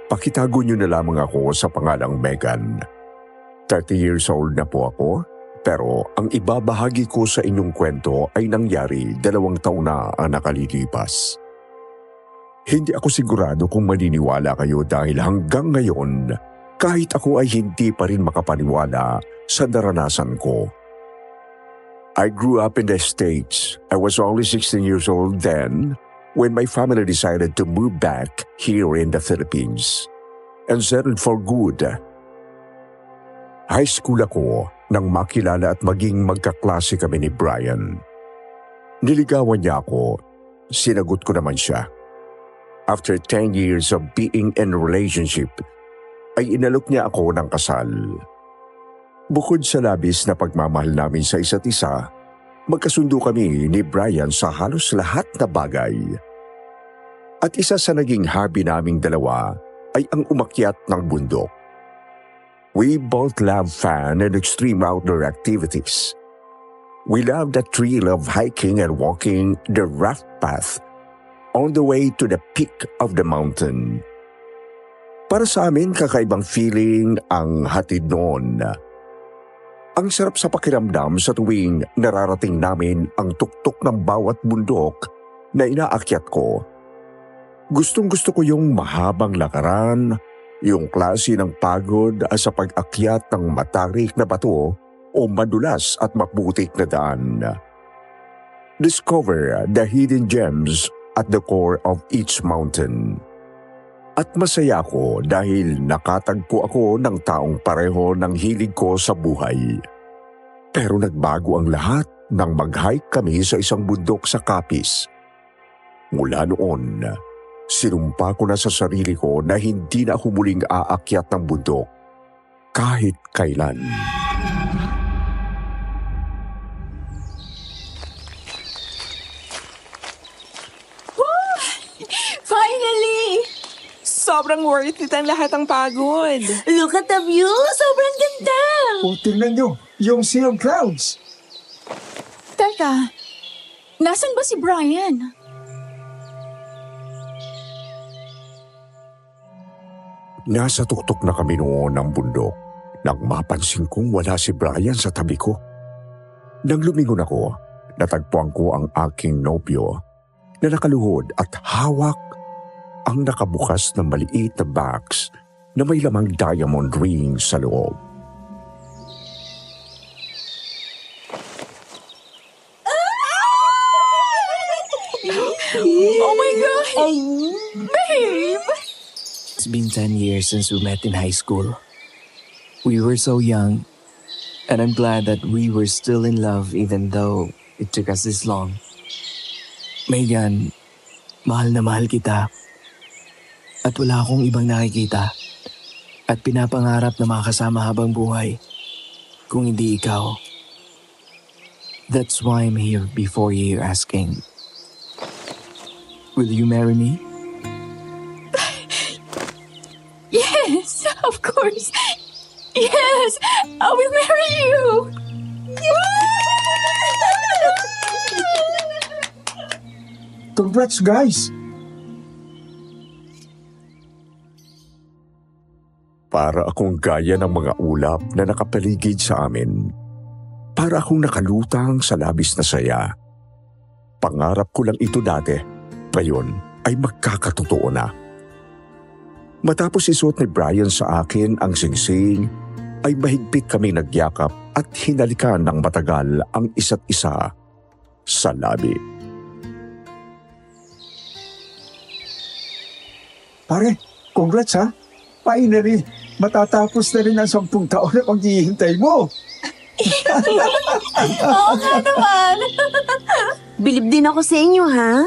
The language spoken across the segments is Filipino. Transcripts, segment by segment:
Pakitago niyo na lamang ako sa pangalang Megan. 30 years old na po ako, pero ang ibabahagi ko sa inyong kwento ay nangyari 2 taon na ang nakalilipas. Hindi ako sigurado kung maniniwala kayo dahil hanggang ngayon, kahit ako ay hindi pa rin makapaniwala sa naranasan ko. I grew up in the States. I was only 16 years old then when my family decided to move back here in the Philippines and settled for good. High school ako nang makilala at maging magkaklase kami ni Brian. Niligawan niya ako, sinagot ko naman siya. After 10 years of being in a relationship, ay inalok niya ako ng kasal. Bukod sa labis na pagmamahal namin sa isa't isa, magkasundo kami ni Brian sa halos lahat na bagay. At isa sa naging hobby naming dalawa ay ang umakyat ng bundok. We both love fun and extreme outdoor activities. We love the thrill of hiking and walking the rough path on the way to the peak of the mountain. Para sa amin, kakaibang feeling ang hatid noon. Ang sarap sa pakiramdam sa tuwing nararating namin ang tuktok ng bawat bundok na inaakyat ko. Gustong-gusto ko yung mahabang lakaran, yung klase ng pagod sa pag-akyat ng matarik na bato o madulas at maputik na daan. Discover the hidden gems at the core of each mountain. At masaya ako dahil nakatagpo ako ng taong pareho ng hilig ko sa buhay. Pero nagbago ang lahat nang mag-hike kami sa isang bundok sa Capiz. Mula noon, sinumpa ko na sa sarili ko na hindi na ako muling aakyat ng bundok kahit kailan. Finally! Sobrang worth it ang lahat ng pagod. Look at the view! Sobrang ganda! O, tingnan nyo, yung sea of clouds. Teka, nasan ba si Brian? Nasa tuktok na kami noon ng bundok nang mapansin kong wala si Brian sa tabi ko. Nang lumingon ako, natagpuan ko ang aking nobyo na nakaluhod at hawak ang nakabukas na maliit na box na may lamang diamond ring sa loob. Oh my God! Babe! It's been 10 years since we met in high school. We were so young, and I'm glad that we were still in love even though it took us this long. Megan, mahal na mahal kita. At wala akong ibang nakikita. At pinapangarap na makasama habang buhay. Kung hindi ikaw. That's why I'm here before you asking. Will you marry me? Yes, of course. Yes, I will marry you. Congrats, guys! Para akong gaya ng mga ulap na nakapaligid sa amin. Para akong nakalutang sa labis na saya. Pangarap ko lang ito dati. Ngayon ay magkakatotoo na. Matapos isuot ni Brian sa akin ang singsing, ay mahigpit kami nagyakap at hinalikan ng matagal ang isa't isa sa labi. Pare, congrats ha! Finally, matatapos na rin ang 10 taon na paghihintay mo. Oo nga naman! Bilib din ako sa inyo, ha?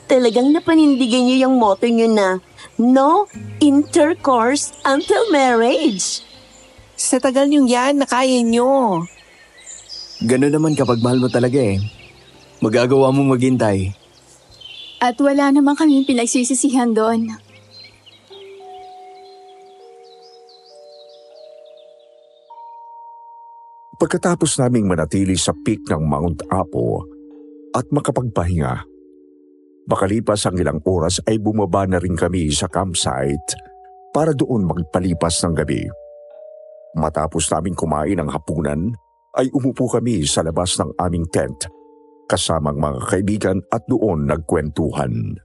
Talagang napanindigan niyo yung motto niyo na no intercourse until marriage. Sa tagal niyong yan, nakaya niyo. Ganun naman kapag mahal mo talaga eh. Magagawa mong maghintay. At wala naman kaming pinagsisisihan doon. Pagkatapos naming manatili sa peak ng Mount Apo at makapagpahinga, makalipas ang ilang oras ay bumaba na rin kami sa campsite para doon magpalipas ng gabi. Matapos namin kumain ng hapunan, ay umupo kami sa labas ng aming tent kasamang mga kaibigan at doon nagkwentuhan.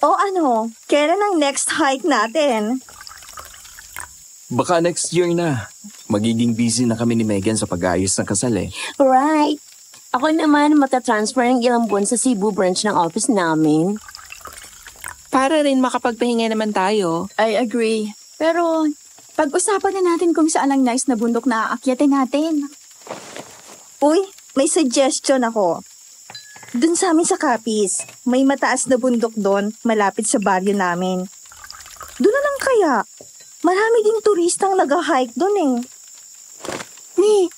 O ano, kailan ang next hike natin? Baka next year na. Magiging busy na kami ni Megan sa pag-aayos ng kasal eh. Right. Ako naman matatransfer ng ilang buwan sa Cebu branch ng office namin. Para rin makapagpahinga naman tayo. I agree. Pero, pag-usapan na natin kung saan ang nice na bundok na aakyatin natin. Uy, may suggestion ako. Dun sa amin sa Capiz, may mataas na bundok doon, malapit sa baryo namin. Doon na lang kaya. Marami ding turistang nag-hike doon eh. Ni,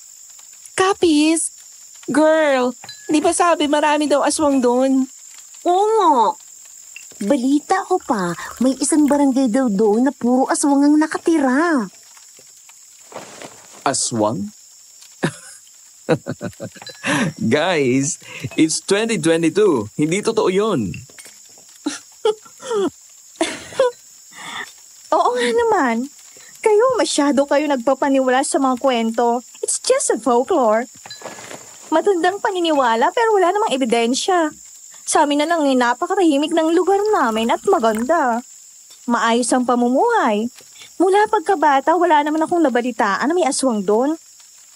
Kapis? Girl, di ba sabi marami daw aswang doon? Oo nga. Balita ko pa, may isang barangay daw doon na puro aswang ang nakatira. Aswang? Guys, it's 2022. Hindi totoo yun. Oo nga naman. Masyado kayo nagpapaniwala sa mga kwento. It's just a folklore. Matandang paniniwala pero wala namang ebidensya. Sa amin na lang napakatahimik ng lugar namin at maganda. Maayos ang pamumuhay. Mula pagkabata, wala naman akong nabalitaan na may aswang doon.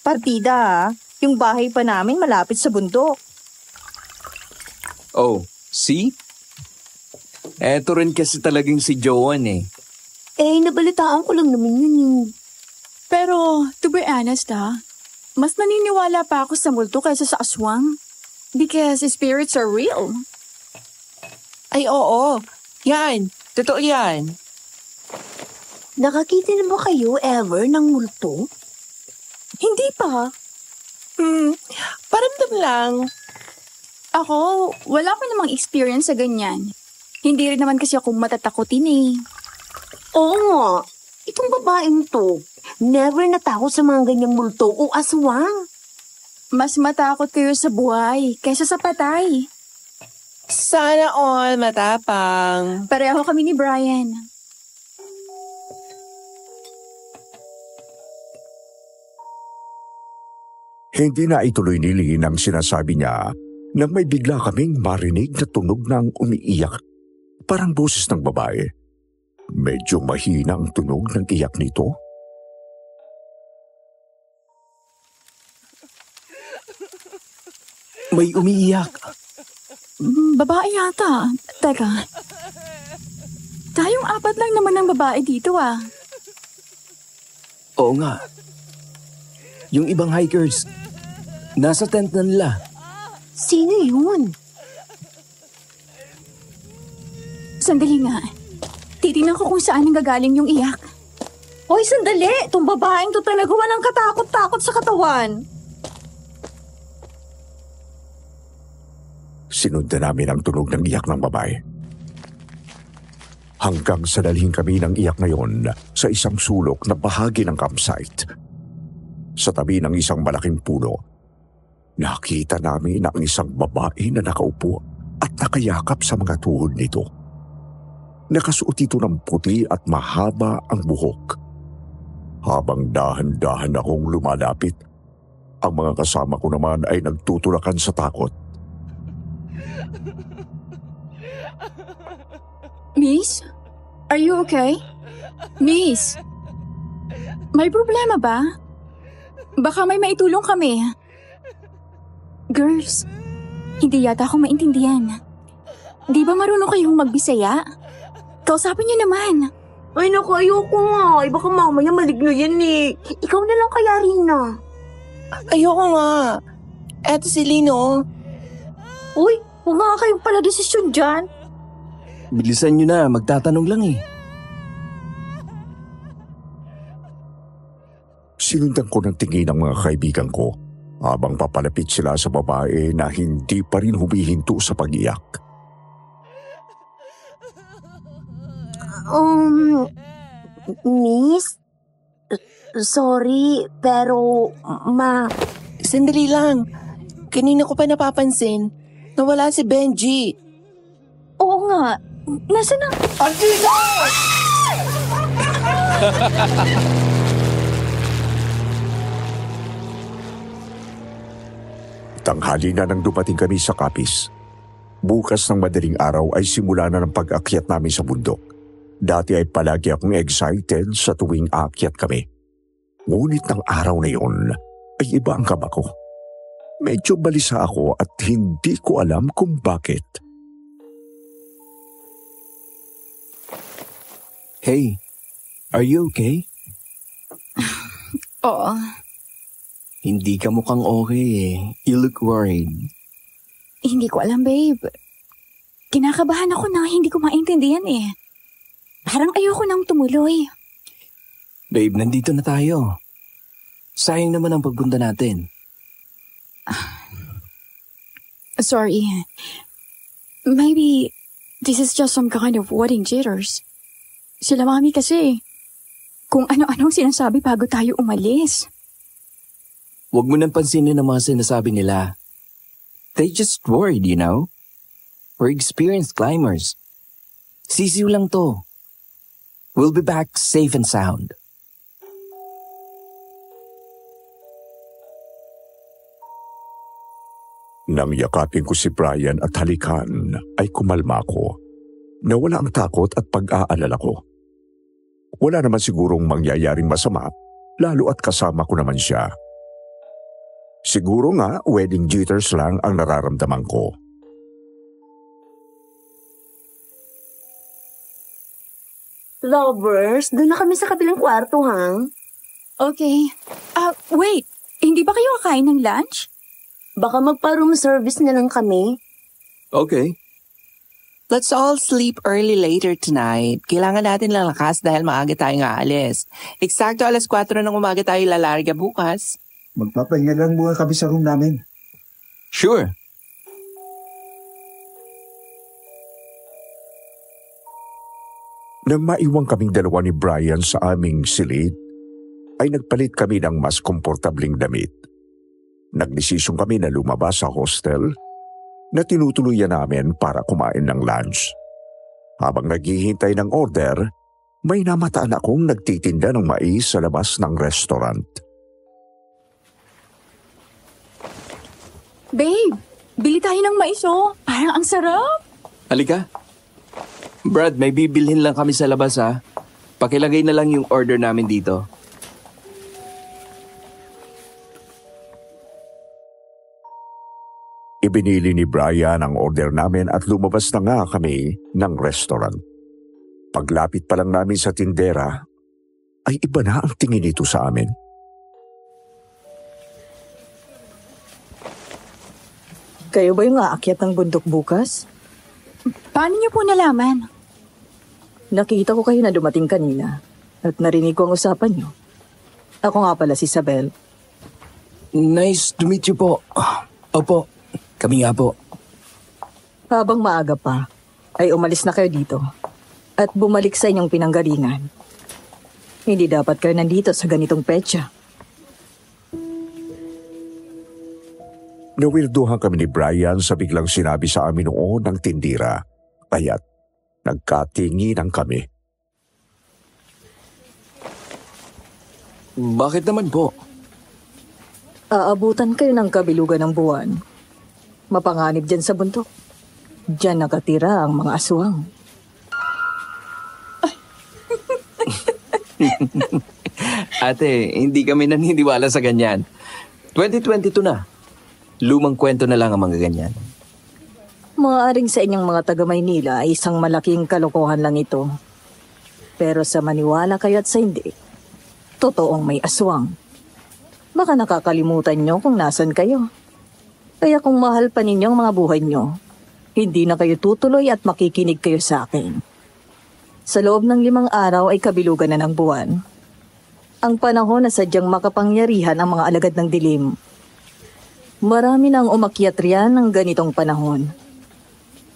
Partida, yung bahay pa namin malapit sa bundok. Oh, see? Eto rin kasi talagang si Joan eh. Nabalitaan ko lang naman yun eh. Pero, to be honest mas naniniwala pa ako sa multo kaysa sa aswang. Because spirits are real. Ay oo, yan. Totoo yan. Nakakita na ba kayo ever ng multo? Hindi pa. Paramdam lang. Ako, wala pa namang experience sa ganyan. Hindi rin naman kasi ako matatakotin eh. Oo nga. Itong babaeng to, never natakot sa mga ganyang multo o aswang. Mas matakot kayo sa buhay kaysa sa patay. Sana all matapang. Pareho kami ni Brian. Hindi na ituloy ni Lynn ang sinasabi niya nang may bigla kaming marinig na tunog ng umiiyak. Parang boses ng babae. Medyo mahina ang tunog ng iyak nito. May umiiyak. Babae yata. Teka. Tayong apat lang naman ng babae dito Oo nga. Yung ibang hikers, nasa tent na nila. Sino yun? Sandali nga. Titingnan ko kung saan nanggagaling yung iyak. Hoy, sandali! Itong babaeng to talaga walang katakot-takot sa katawan. Sinundan namin ang tunog ng iyak ng babae. Hanggang sa dalhin kami ng iyak na yon sa isang sulok na bahagi ng campsite. Sa tabi ng isang malaking puno, nakita namin ang isang babae na nakaupo at nakayakap sa mga tuhod nito. Nakasuot ito ng puti at mahaba ang buhok. Habang dahan-dahan akong lumalapit, ang mga kasama ko naman ay nagtutulakan sa takot. Miss? Are you okay? Miss? May problema ba? Baka may maitulong kami. Girls, hindi yata ako maintindihan. Di ba marunong kayong magbisaya? Kausapin niyo naman. Ay naku, ayoko nga. Baka mamaya maligno yan eh. Ikaw na lang kaya, Rina. Ayoko nga. Eto si Lino. Uy, huwag nga kayong pala desisyon dyan. Bilisan nyo na, magtatanong lang eh. Sinundan ko ng tingin ng mga kaibigan ko habang papalapit sila sa babae na hindi pa rin humihinto sa pag-iyak. Miss? Sorry, pero Sandali lang. Kanina ko pa napapansin na wala si Benji. Oo Oo nga. Nasaan na? Andito! Tanghali na nang dumating kami sa Capiz. Bukas ng madaling araw ay simula na ng pag-akyat namin sa bundok. Dati ay palagi akong excited sa tuwing aakyat kami. Ngunit ng araw na iyon ay iba ang kaba ko. Medyo balisa ako at hindi ko alam kung bakit. Hey, are you okay? Oo. Hindi ka mukhang okay eh. You look worried. Hindi ko alam, babe. Kinakabahan ako na hindi ko maintindihan eh. Parang ayoko nang tumuloy. Babe, nandito na tayo. Sayang naman ang pagpunta natin. Sorry. Maybe this is just some kind of wedding jitters. Sila mami kasi. Kung ano-anong sinasabi bago tayo umalis. Huwag mo nang pansinin ang mga sinasabi nila. They just worried, you know? We're experienced climbers. Sisiw lang to. We'll be back safe and sound. Nang yakapin ko si Brian at halikan, ay kumalma ako. Nawala ang takot at pag-aalala ko. Wala naman sigurong mangyayaring masama, lalo at kasama ko naman siya. Siguro nga, wedding jitters lang ang nararamdaman ko. Lovers, doon na kami sa kabilang kwarto, ha? Okay. Wait. Hindi ba kayo kakain ng lunch? Baka magpa-room service na lang kami. Okay. Let's all sleep early later tonight. Kailangan natin lang lakas dahil maaga tayong aalis. Eksakto 4:00 ng umaga tayo lalarga bukas. Magpapahinga lang muna kami sa room namin. Sure. Nang maiwang kaming dalawa ni Brian sa aming silid, ay nagpalit kami ng mas komportabling damit. Nagdesisyon kami na lumabas sa hostel na tinutuluyan namin para kumain ng lunch. Habang naghihintay ng order, may namataan akong nagtitinda ng mais sa labas ng restaurant. Babe, bili tayo ng mais oh. Parang ang sarap. Halika. Brad, may bibilhin lang kami sa labas ha. Pakilagay na lang yung order namin dito. Ibinili ni Brian ang order namin at lumabas na nga kami ng restaurant. Paglapit pa lang namin sa tindera, ay iba na ang tingin nito sa amin. Kayo ba yung aakyat ng bundok bukas? Paano niyo po nalaman? Nakita ko kayo na dumating kanina at narinig ko ang usapan niyo. Ako nga pala si Isabel. Nice to meet you po. Opo, kami nga po. Habang maaga pa, ay umalis na kayo dito at bumalik sa inyong pinanggalingan. Hindi dapat kayo nandito sa ganitong petsa. Nawirduhan kami ni Brian sa biglang sinabi sa amin noon ng tindira, kaya't nagkatinginan kami. Bakit naman po? Aabutan kayo ng kabilugan ng buwan. Mapanganib dyan sa bundok. Diyan nakatira ang mga aswang. Ate, hindi kami naniniwala sa ganyan. 2022 na. Lumang kwento na lang ang mga ganyan. Maaaring sa inyong mga taga-Maynila ay isang malaking kalokohan lang ito. Pero sa maniwala kayo at sa hindi, totoong may aswang. Baka nakakalimutan nyo kung nasan kayo. Kaya kung mahal pa ninyo ang mga buhay nyo, hindi na kayo tutuloy at makikinig kayo sa akin. Sa loob ng 5 araw ay kabilugan na ng buwan. Ang panahon na sadyang makapangyarihan ang mga alagad ng dilim. Marami nang umakyat riyan ng ganitong panahon.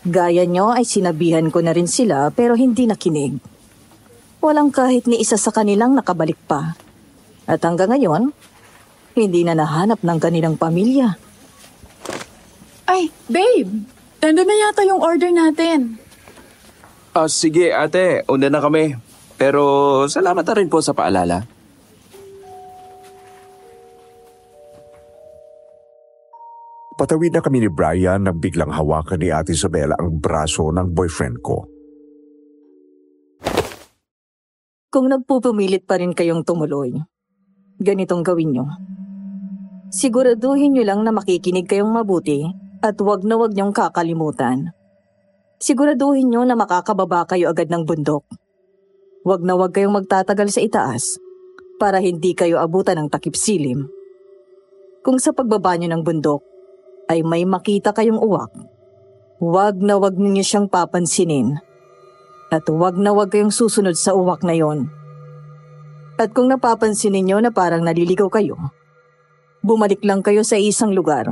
Gaya nyo ay sinabihan ko na rin sila pero hindi nakinig. Walang kahit ni isa sa kanilang nakabalik pa. At hanggang ngayon, hindi na nahanap ng kanilang pamilya. Ay, babe. Nandun na yata yung order natin. Sige ate, una na kami. Pero salamat na rin po sa paalala. Patawid na kami ni Brian nang biglang hawakan ni Ate Isabel ang braso ng boyfriend ko. Kung nagpupumilit pa rin kayong tumuloy, ganitong gawin nyo. Siguraduhin nyo lang na makikinig kayong mabuti at wag na wag nyong kakalimutan. Siguraduhin nyo na makakababa kayo agad ng bundok. Wag na wag kayong magtatagal sa itaas para hindi kayo abutan ng takip silim. Kung sa pagbaba nyo ng bundok ay may makita kayong uwak, wag na wag ninyo siyang papansinin. At wag na wag kayong susunod sa uwak na yon. At kung napapansin ninyo na parang naliligaw kayo, bumalik lang kayo sa isang lugar.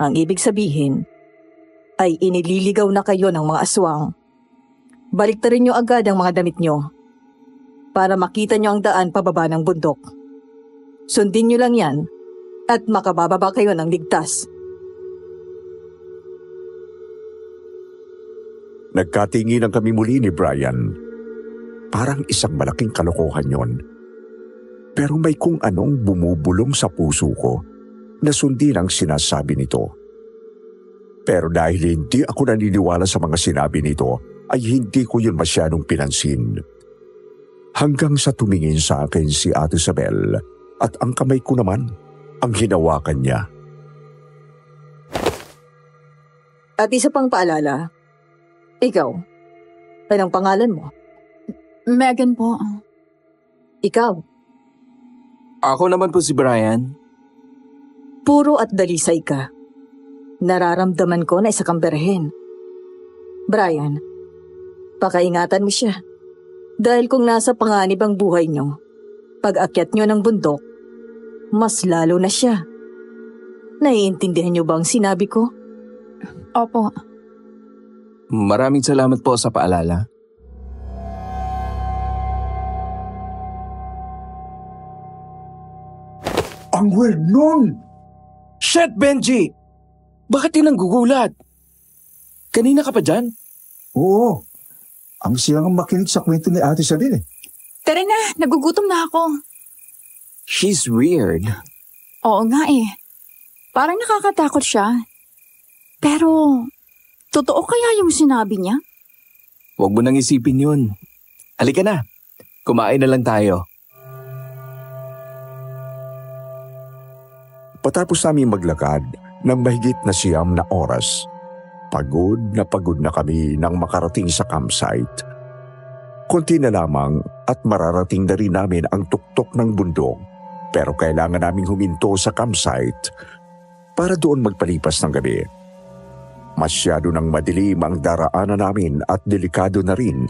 Ang ibig sabihin ay inililigaw na kayo ng mga aswang. Baliktarin nyo agad ang mga damit nyo para makita nyo ang daan pababa ng bundok. Sundin nyo lang yan at makabababa kayo ng ligtas. Nagkatinginan kami muli ni Brian. Parang isang malaking kalokohan yon. Pero may kung anong bumubulong sa puso ko na sundin ang sinasabi nito. Pero dahil hindi ako naniniwala sa mga sinabi nito, ay hindi ko yun masyadong pinansin. Hanggang sa tumingin sa akin si Ate Isabel at ang kamay ko naman ang hinawakan niya. At isa pang paalala, ikaw, anong pangalan mo? Megan po. Ikaw, Ako naman po si Brian. puro at dalisay ka. Nararamdaman ko na isa kang berhen. Brian, pakaingatan mo siya. Dahil kung nasa panganib ang buhay niyo, pag-akyat niyo ng bundok, mas lalo na siya. Naiintindihan niyo ba ang sinabi ko? Opo. Maraming salamat po sa paalala. Ang weird nun! Shit, Benji! Bakit di nang gugulat? Kanina ka pa dyan? Oo. Ang silang makinig sa kwento ni Ate Isabel eh. Tara na, nagugutom na ako. She's weird. Oo nga eh. Parang nakakatakot siya. Pero, totoo kaya yung sinabi niya? Huwag mo nang isipin yun. Halika na. Kumain na lang tayo. Patapos namin maglakad ng mahigit na 9 na oras, pagod na kami nang makarating sa campsite. Konti na lamang at mararating na rin namin ang tuktok ng bundok, pero kailangan naming huminto sa campsite para doon magpalipas ng gabi. Masyado nang madilim ang daraanan namin at delikado na rin.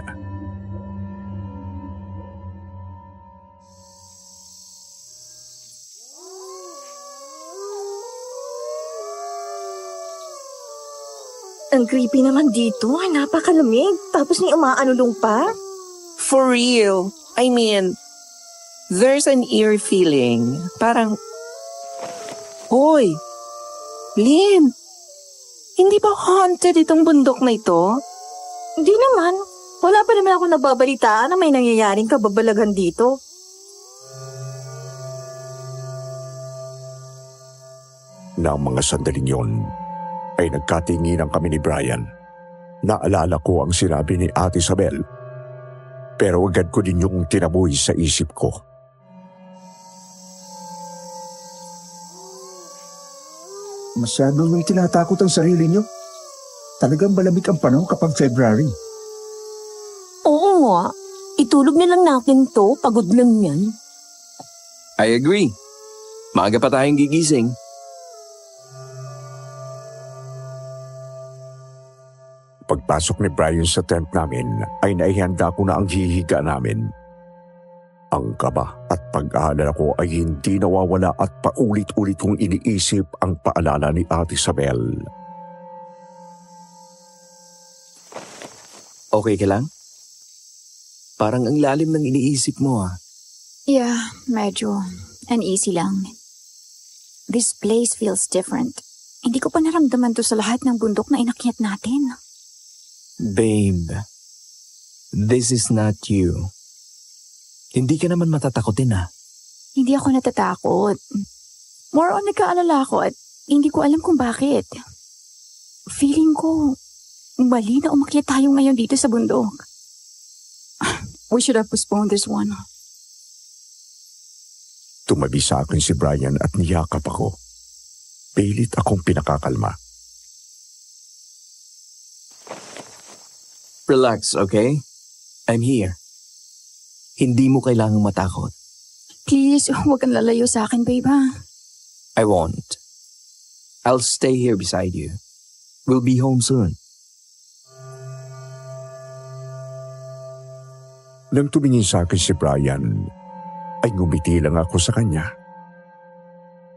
Ang creepy naman dito. Ay, napakalamig. Tapos may umaanulong pa. For real. I mean, there's an eerie feeling. Parang, Hoy! Lynn! Hindi ba haunted itong bundok na ito? Hindi naman. Wala pa naman ako nababalitaan na may nangyayaring kababalagan dito. Na mga sandaling yon, ay nagkatinginan kami ni Brian. Naalala ko ang sinabi ni Ate Isabel, pero agad ko din yung tinaboy sa isip ko. Masyado yung tinatakot ang sarili nyo. Talagang malamig ang panahon kapag February. Oo nga. Itulog na lang natin to. Pagod lang yan. I agree. Maaga pa tayong gigising. Pagpasok ni Brian sa tent namin ay naihanda ko na ang hihiga namin. Ang kaba at pag-aalala ko ay hindi nawawala at paulit-ulit kong iniisip ang paalala ni Ate Isabel. Okay ka lang? Parang ang lalim ng iniisip mo ah. Yeah, medyo uneasy lang. This place feels different. Hindi ko pa naramdaman to sa lahat ng bundok na inakyat natin. Babe, This is not you. Hindi ka naman matatakotin ah. Hindi ako natatakot. More on nagkaalala ako at hindi ko alam kung bakit. Feeling ko, mali na umakyat tayo ngayon dito sa bundok. We should have postponed this one. Tumabi sa akin si Brian at niyakap ako. Pilit akong pinakakalma. Relax, okay? I'm here. Hindi mo kailangang matakot. Please, huwag kang lalayo sa akin, babe, ha? I won't. I'll stay here beside you. We'll be home soon. Nang tumingin sa akin si Brian, ay ngumiti lang ako sa kanya.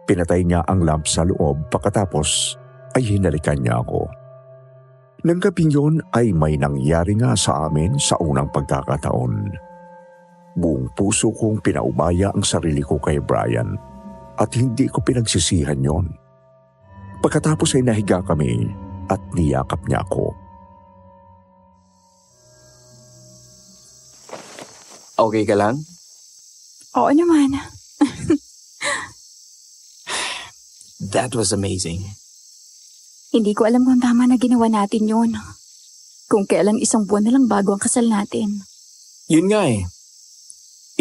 Pinatay niya ang lamp sa loob pagkatapos ay hinalikan niya ako. Nang gabing yun ay may nangyari nga sa amin sa unang pagkakataon. Buong puso kong pinaubaya ang sarili ko kay Brian at hindi ko pinagsisihan yon. Pagkatapos ay nahiga kami at niyakap niya ako. Okay ka lang? Oo naman. That was amazing. Hindi ko alam kung tama na ginawa natin yun. Kung kailan 1 buwan na lang bago ang kasal natin. Yun nga eh.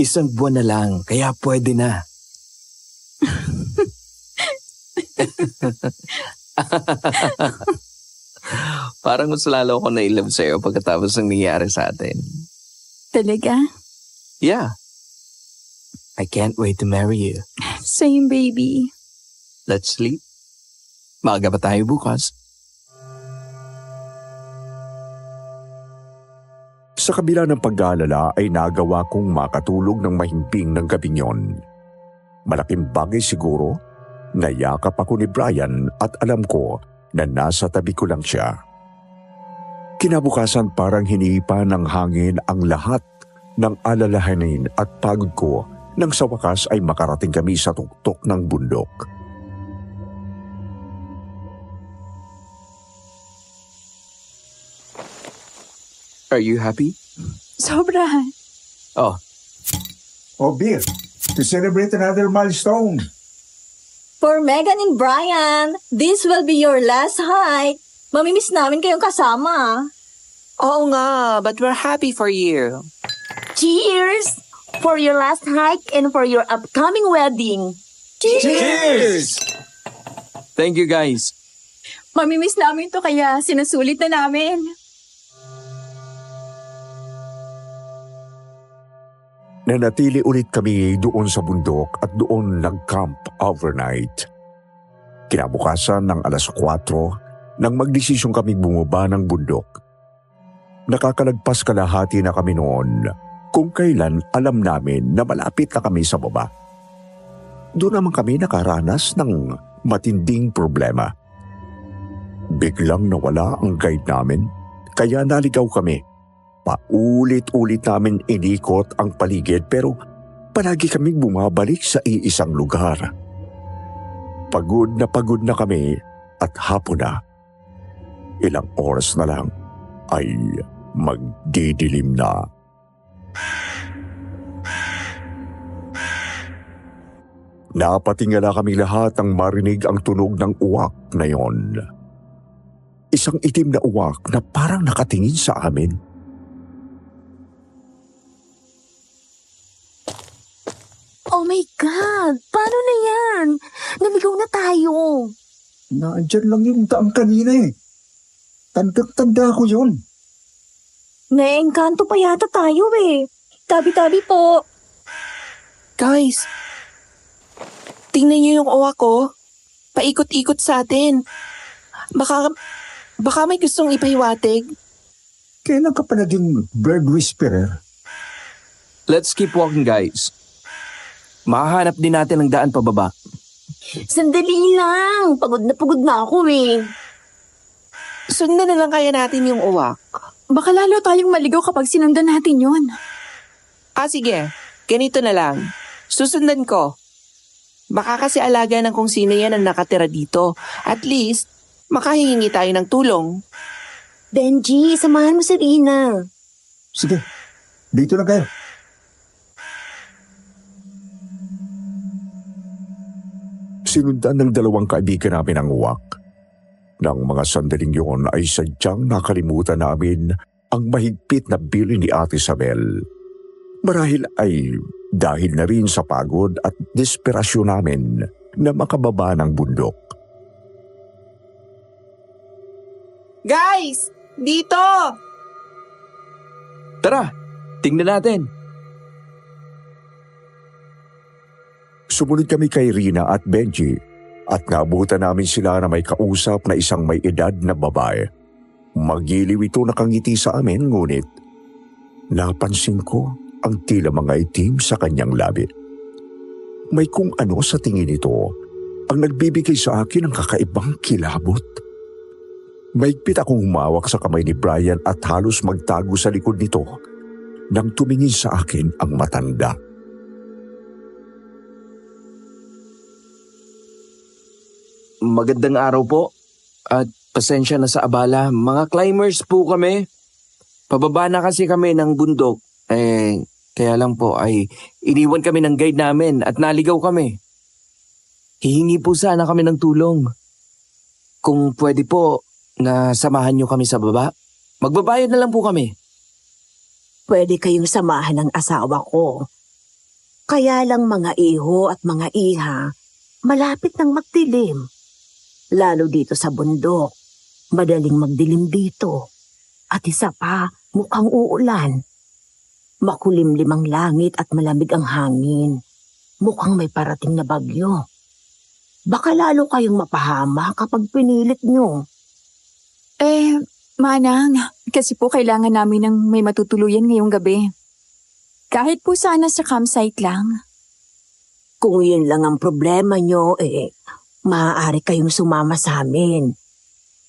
1 buwan na lang, kaya pwede na. Parang mas lalo ako na-love sa'yo pagkatapos ng nangyari sa atin. Talaga? Yeah. I can't wait to marry you. Same, baby. Let's sleep. Maaga pa tayo bukas. Sa kabila ng pag-aalala ay nagawa kong makatulog ng mahimbing ng gabing yon. Malaking bagay siguro, nayakap ako ni Brian at alam ko na nasa tabi ko lang siya. Kinabukasan parang hinipa ng hangin ang lahat ng alalahanin at pagod ko nang sa wakas ay makarating kami sa tuktok ng bundok. Are you happy? Sobra. Oh, Oh, beer. To celebrate another milestone. For Megan and Brian, this will be your last hike. Mamimiss namin kayong kasama. Oo nga, but we're happy for you. Cheers! For your last hike and for your upcoming wedding. Cheers! thank you guys. Mamimiss namin to kaya sinusulit na namin. Nanatili ulit kami doon sa bundok at doon nag-camp overnight. Kinabukasan ng 4:00 nang magdesisyon kaming bumaba ng bundok. Nakakalagpas kalahati na kami noon kung kailan alam namin na malapit na kami sa baba. Doon naman kami nakaranas ng matinding problema. Biglang nawala ang guide namin kaya naligaw kami. Paulit-ulit namin inikot ang paligid pero palagi kaming bumabalik sa iisang lugar. Pagod na kami at hapon na. Ilang oras na lang ay magdidilim na. Napatingala kami lahat ang marinig ang tunog ng uwak na yon. Isang itim na uwak na parang nakatingin sa amin. Oh my God! Paano na yan? Naligaw na tayo. Naandyan lang yung taang kanina eh. Tandang-tanda ko yun. Naengkanto pa yata tayo eh. Tabi-tabi po. Guys, tingnan niyo yung uwak ko. Paikot-ikot sa atin. Baka may gustong ipahiwatig. Kailan ka pa naging bird whisperer? Let's keep walking guys. Mahahanap din natin ang daan pababa. Sandali lang. Pagod na ako eh. Sundan na lang kaya natin yung uwak. Baka lalo tayong maligaw kapag sinundan natin yon. Sige. Ganito na lang. Susundan ko. Baka kasi alaga ng kung sino yan ang nakatira dito. At least, makahihingi tayo ng tulong. Benji, samahan mo si Rina. Sige, dito na kayo. Sinundan ng dalawang kaibigan namin ang uwak. Nang mga sandaling yun ay sadyang nakalimutan namin ang mahigpit na bili ni Ate Isabel. Marahil ay dahil na rin sa pagod at desperasyon namin na makababa ng bundok. Guys! Dito! Tara, tingnan natin. Sumunod kami kay Rina at Benji at naabutan namin sila na may kausap na isang may edad na babae. Magiliw ito nakangiti sa amin ngunit napansin ko ang tila mga itim sa kanyang labi. May kung ano sa tingin ito ang nagbibigay sa akin ng kakaibang kilabot. Maigpit akong humawak sa kamay ni Brian at halos magtago sa likod nito nang tumingin sa akin ang matanda. Magandang araw po at pasensya na sa abala. Mga climbers po kami. Pababa na kasi kami ng bundok. Kaya lang po ay iniwan kami ng guide namin at naligaw kami. Hihingi po sana kami ng tulong. Kung pwede po na samahan niyo kami sa baba. Magbabayad na lang po kami. Pwede kayong samahan ng asawa ko. Kaya lang mga iho at mga iha, malapit nang magdilim. Lalo dito sa bundok, madaling magdilim dito. At isa pa, mukhang uulan. Makulimlim ang langit at malamig ang hangin. Mukhang may parating na bagyo. Baka lalo kayong mapahama kapag pinilit nyo. Manang, kasi po kailangan namin ng may matutuluyan ngayong gabi. Kahit po sana sa campsite lang. Kung yun lang ang problema nyo, maaari kayong sumama sa amin.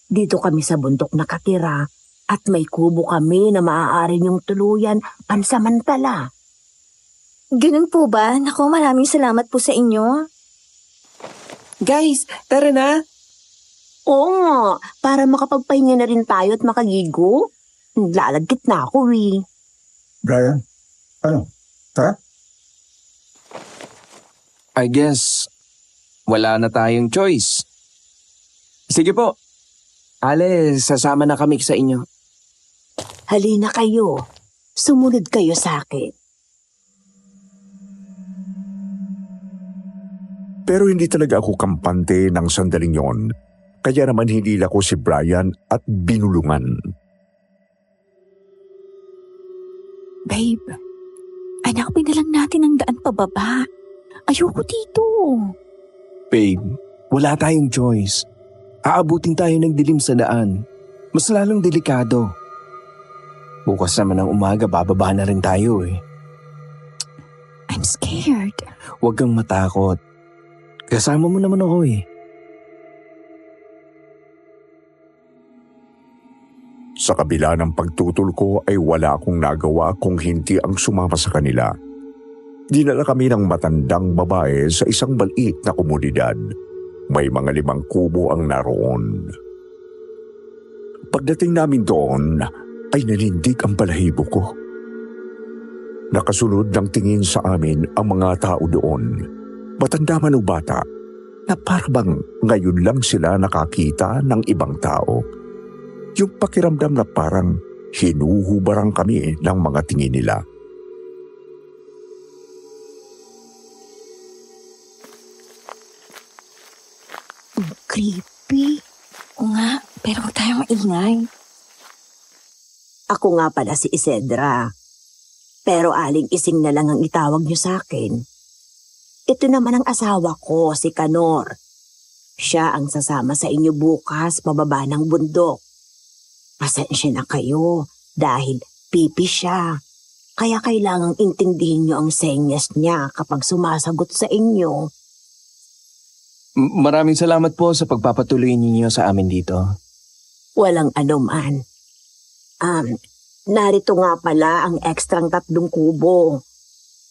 Dito kami sa bundok nakatira at may kubo kami na maaari niyong tuluyan pansamantala. Ganun po ba? Naku, maraming salamat po sa inyo. Guys, tara na. Oo nga, para makapagpahinga na rin tayo at makagigo. Lalagkit na ako Brian, ano? Tara? I guess wala na tayong choice. Sige po. Ale, sasama na kami sa inyo. Halina kayo. Sumunod kayo sa akin. Pero hindi talaga ako kampante ng sandaling yon. Kaya naman hinila ko si Brian at binulungan. Babe, hanapin na lang natin ang daan pababa. Ayoko dito. Babe, wala tayong choice. Aabutin tayo ng dilim sa daan. Mas lalong delikado. Bukas naman ng umaga, bababa na rin tayo I'm scared. Huwag kang matakot. Kasama mo naman ako Sa kabila ng pagtutol ko ay wala akong nagawa kung hindi ang sumama sa kanila. Dinala kami ng matandang babae sa isang maliit na komunidad. May mga 5 kubo ang naroon. Pagdating namin doon ay nanindig ang balahibo ko. Nakasunod ng tingin sa amin ang mga tao doon. Matanda man o bata, na parang ngayon lang sila nakakita ng ibang tao. Yung pakiramdam na parang hinuhubarang kami ng mga tingin nila. Creepy. Oo nga, pero huwag tayong maingay. Ako nga pala si Isedra. Pero Aling Ising na lang ang itawag niyo sa akin. Ito naman ang asawa ko, si Kanor. Siya ang sasama sa inyo bukas pababa ng bundok. Pasensya na kayo dahil pipi siya. Kaya kailangang intindihin niyo ang senyas niya kapag sumasagot sa inyo. Maraming salamat po sa pagpapatuloy ninyo sa amin dito. Walang anuman. Narito nga pala ang ekstrang 3 kubo.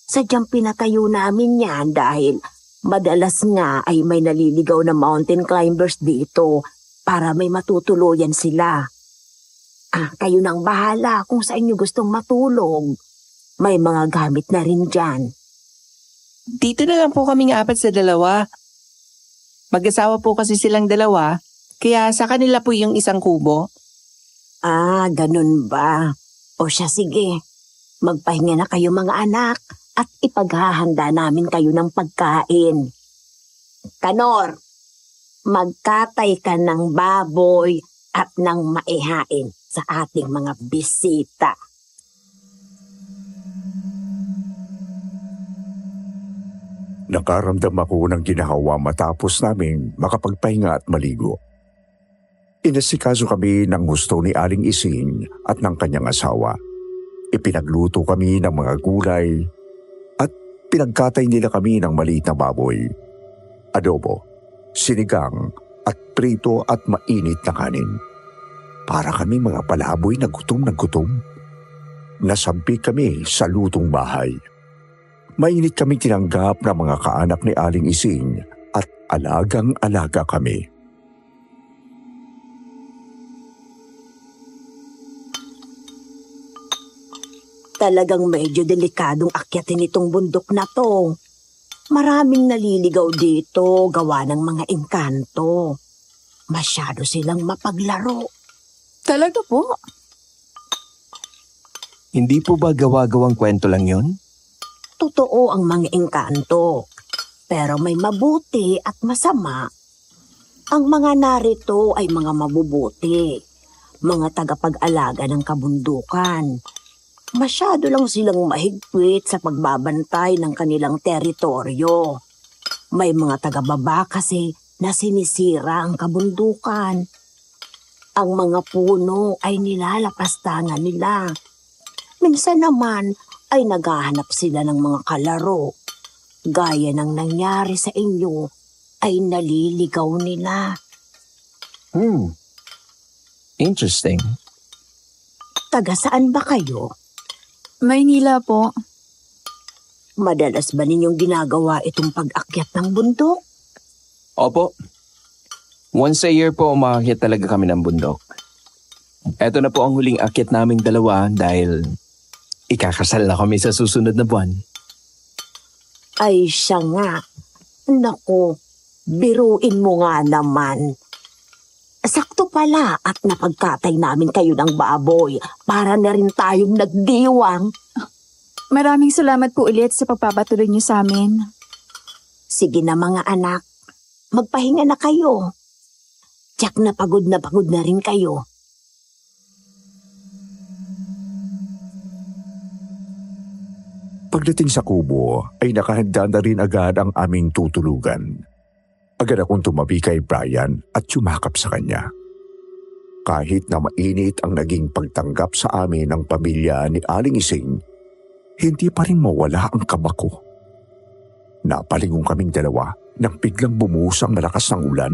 Sadyang pinatayo namin yan dahil madalas nga ay may naliligaw na mountain climbers dito para may matutuluyan sila. Kayo nang bahala kung sa inyo gustong matulog. May mga gamit na rin dyan. Dito na lang po kaming apat sa dalawa. Mag-asawa po kasi silang dalawa, kaya sa kanila po yung isang kubo. Ganun ba? O siya, sige. Magpahinga na kayo mga anak at ipaghahanda namin kayo ng pagkain. Kanor, magkatay ka ng baboy at ng maihain sa ating mga bisita. Nakaramdam ako ng ginahawa matapos naming makapagpahinga at maligo. Inasikaso kami ng gusto ni Aling Ising at ng kanyang asawa. Ipinagluto kami ng mga gulay at pinagkatay nila kami ng maliit na baboy, adobo, sinigang at prito at mainit na kanin. Para kami mga palaboy na gutom na gutom. Nasampi kami sa lutong bahay. Mainit kami tinanggap ng mga kaanak ni Aling Ising at alagang-alaga kami. Talagang medyo delikadong akyatin itong bundok na to. Maraming naliligaw dito gawa ng mga engkanto. Masyado silang mapaglaro. Talaga po? Hindi po ba gawa-gawang kwento lang yon? Totoo ang mga engkanto, pero may mabuti at masama. Ang mga narito ay mga mabubuti, mga tagapag-alaga ng kabundukan. Masyado lang silang mahigpit sa pagbabantay ng kanilang teritoryo. May mga tagababa kasi na sinisira ang kabundukan. Ang mga puno ay nilalapastangan nila. Minsan naman ay naghahanap sila ng mga kalaro. Gaya ng nangyari sa inyo, ay naliligaw nila. Interesting. Taga saan ba kayo? Maynila po. Madalas ba ninyong ginagawa itong pag-akyat ng bundok? Opo. Once a year po umaakyat talaga kami ng bundok. Eto na po ang huling akyat naming dalawa dahil ikakasal na kami sa susunod na buwan. Ay siya nga. Naku, biruin mo nga naman. Sakto pala at napagkatay namin kayo ng baboy para na rin tayong nagdiwang. Maraming salamat po ulit sa pagpapatuloy niyo sa amin. Sige na mga anak, magpahinga na kayo. Tiyak na pagod na rin kayo. Pagdating sa kubo ay nakahanda na rin agad ang aming tutulugan. Agad akong tumabi kay Brian at yumakap sa kanya. Kahit na mainit ang naging pagtanggap sa amin ng pamilya ni Aling Ising, hindi pa rin mawala ang kaba ko. Napalingong kaming dalawa nang biglang bumuhos ang malakas ng ulan.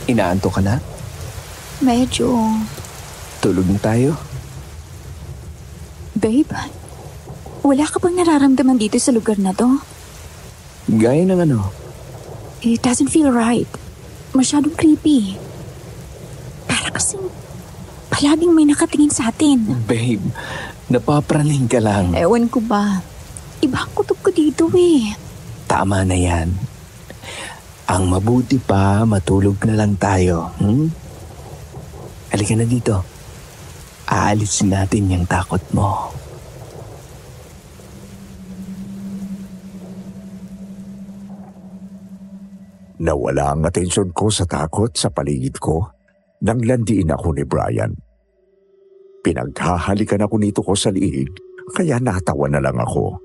Inaanto ka na? Medyo. Tulog na tayo? Babe, wala ka bang nararamdaman dito sa lugar na to? Gaya ng ano? It doesn't feel right. Masyadong creepy. Para kasing palaging may nakatingin sa atin. Babe, napapraning ka lang. Ewan ko ba. Iba ang kutob ko dito eh. Tama na yan. Ang mabuti pa, matulog na lang tayo. Halika na dito. Aalisin natin yung takot mo. Nawala ang atensyon ko sa takot sa paligid ko nang landiin ako ni Brian. Pinaghahalikan ako nito ko sa liig, kaya natawa na lang ako.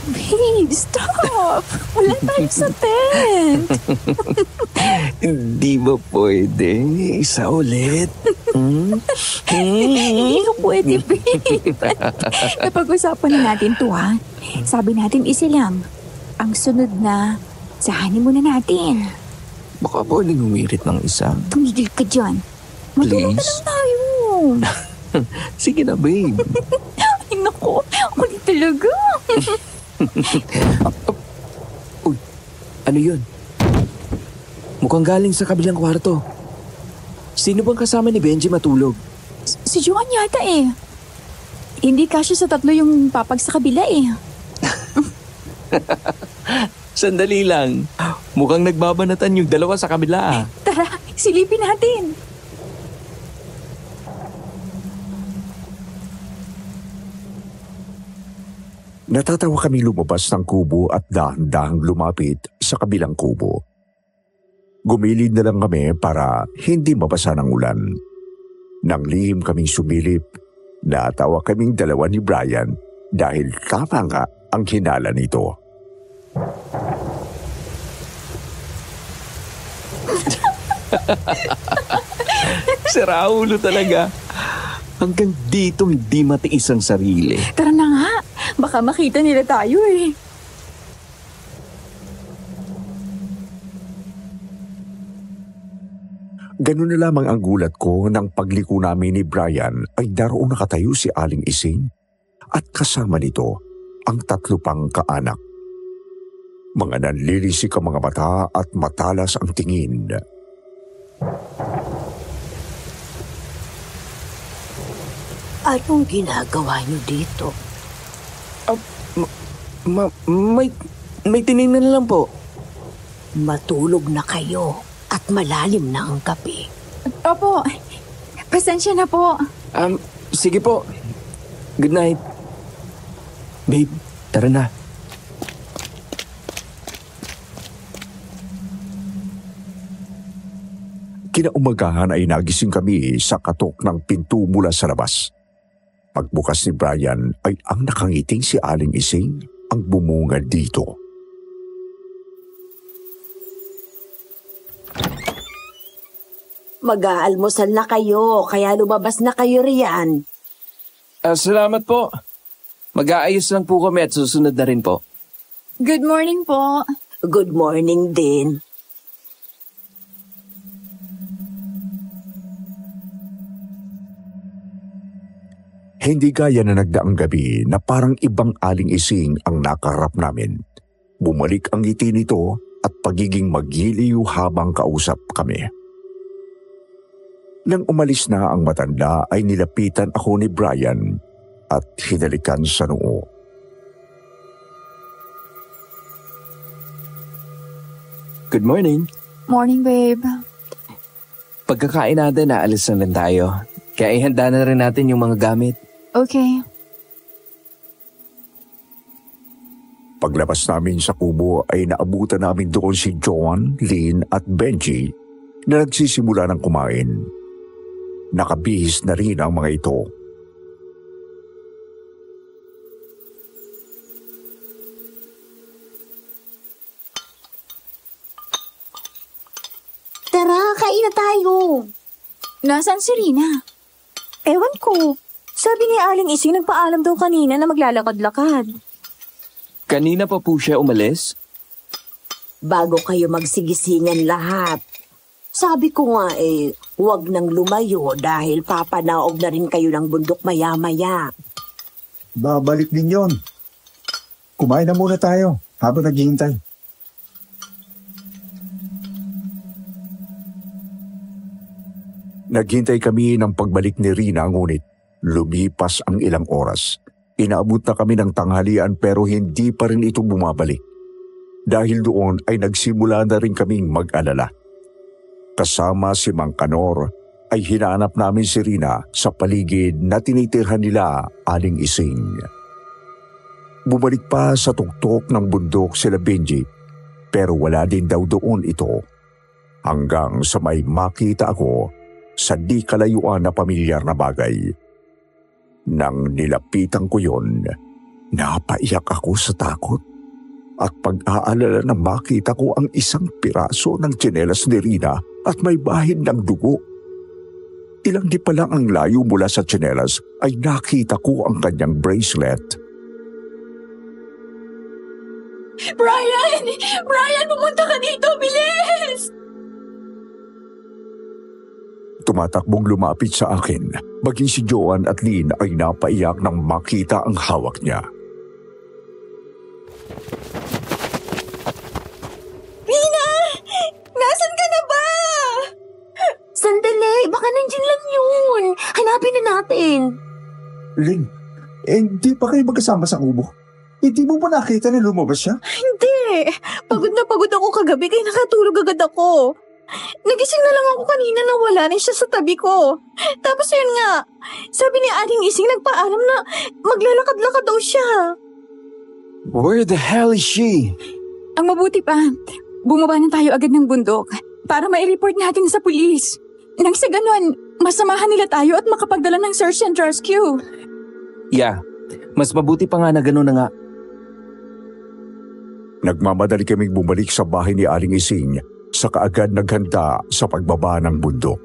Babe, stop! Wala tayo sa tent. Hindi ba pwede? Isa ulit? Hindi ka pwede, babe. Napag-usapan na natin to, ha? Sabi natin isa lang. Ang sunod na, sahanin muna natin. Baka pwedeng umirit ng isa. Tumigil ka dyan. Matulog na Please? lang tayo. Sige na, babe. Ay, naku. Kulit talaga. Uy, ano yun? Mukhang galing sa kabilang kwarto. Sino bang kasama ni Benji matulog? Si Joan yata eh. Hindi kasya sa 3 yung papag sa kabila eh. Sandali lang. Mukhang nagbabanatan yung 2 sa kabila. Tara, silipin natin. Natatawa kami lumabas ng kubo at dahan-dahang lumapit sa kabilang kubo. Gumilid na lang kami para hindi mabasa ng ulan. Nang lihim kaming sumilip, natawa kaming 2 ni Brian dahil tama nga ang hinala nito. Saraulo talaga. Hanggang dito hindi matiis ang sarili. Tara na nga, baka makita nila tayo eh. Ganun na lamang ang gulat ko nang pagliko namin ni Brian ay daroon nakatayo si Aling Ising at kasama nito ang 3 pang kaanak. Mga nanlilisik ang mga mata at matalas ang tingin. Anong ginagawa niyo dito? May tinignan lang po. Matulog na kayo at malalim na ang gabi. Opo, pasensya na po. Sige po. Good night. Babe, tara na. Kinaumagahan ay nagising kami sa katok ng pinto mula sa labas. Pagbukas ni Brian ay ang nakangiting si Aling Ising ang bumungad dito. Mag-aalmusal na kayo, kaya lumabas na kayo riyan. Salamat po. Mag-aayos lang po kami at susunod na rin po. Good morning po. Good morning din. Hindi gaya na nagdaang gabi na parang ibang Aling Ising ang nakaharap namin. Bumalik ang ngiti nito at pagiging magiliw habang kausap kami. Nang umalis na ang matanda ay nilapitan ako ni Brian at hinalikan sa noo. Good morning. Morning, babe. Pagkakain natin, aalis na rin tayo. Kaya ihanda na rin natin yung mga gamit. Okay. Paglabas namin sa kubo ay naabutan namin doon si Joan, Lynn at Benji na nagsisimula ng kumain. Nakabihis na rin ang mga ito. Tara, kain na tayo. Nasaan si Rina? Ewan ko. Sabi ni Aling Ising nagpaalam daw kanina na maglalakad-lakad. Kanina pa po siya umalis? Bago kayo magsigisingan lahat. Sabi ko nga huwag nang lumayo dahil papanaog na rin kayo ng bundok maya-maya. Babalik din yon. Kumain na muna tayo habang naghihintay. Naghintay kami ng pagbalik ni Rina ngunit lumipas ang ilang oras. Inaabot na kami ng tanghalian pero hindi pa rin ito bumabalik. Dahil doon ay nagsimula na rin kaming mag-alala. Kasama si Mang Kanor ay hinanap namin si Rina sa paligid na tinitirhan nila Aling Ising. Bumalik pa sa tuktok ng bundok sila Benji pero wala din daw doon ito. Hanggang sa may makita ako sa di kalayuan na pamilyar na bagay. Nang nilapitan ko yon, napaiyak ako sa takot at pag-aalala na makita ko ang isang piraso ng tsinelas ni Rina at may bahid ng dugo. Ilang di pa lang ang layo mula sa tsinelas ay nakita ko ang kanyang bracelet. Brian! Brian, pumunta ka dito! Bilis! Tumatakbong lumapit sa akin, maging si Joan at Lynn ay napaiyak nang makita ang hawak niya. Lynn, hindi pa kayo magkasama sa kubo? Hindi mo ba nakita na lumabas siya? Hindi. Pagod na pagod ako kagabi kaya nakatulog agad ako. Nagising na lang ako kanina na wala rin siya sa tabi ko. Tapos yun nga, sabi ni Aling Ising nagpaalam na maglalakad-lakad daw siya. Where the hell is she? Ang mabuti pa, bumaba na tayo agad ng bundok para mai-report natin sa pulis. Nang sa ganon, masamahan nila tayo at makapagdala ng search and rescue. Yeah, mas mabuti pa nga na gano'n na nga. Nagmamadali kaming bumalik sa bahay ni Aling Ising sa kaagad naghanda sa pagbaba ng bundok.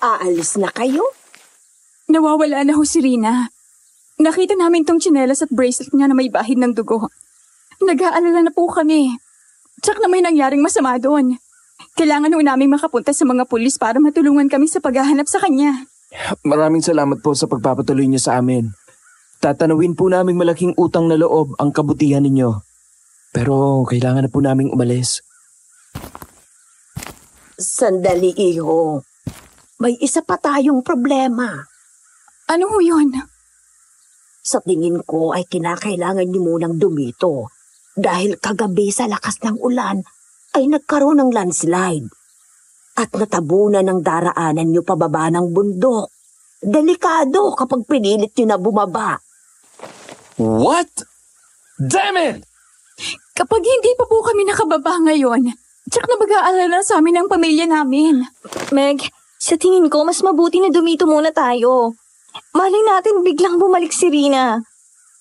Aalis na kayo? Nawawala na ho si Rina. Nakita namin tong tsinelas at bracelet niya na may bahid ng dugo. Nag-aalala na po kami. Tsak na may nangyaring masama doon. Kailangan ho namin makapunta sa mga pulis para matulungan kami sa paghahanap sa kanya. Maraming salamat po sa pagpapatuloy niyo sa amin. Tatanawin po naming malaking utang na loob ang kabutihan ninyo. Pero kailangan na po naming umalis. Sandali, iho. May isa pa tayong problema. Ano ho yun? Sa tingin ko ay kinakailangan niyo munang dumito. Dahil kagabi sa lakas ng ulan ay nagkaroon ng landslide. At natabunan ng daraanan niyo pababa ng bundok. Delikado kapag pinilit niyo na bumaba. What? Damn it! Kapag hindi pa po kami nakababa ngayon, tsak na mag-aalala sa amin ang pamilya namin. Meg, sa tingin ko mas mabuti na dumito muna tayo. Malay natin biglang bumalik si Rina.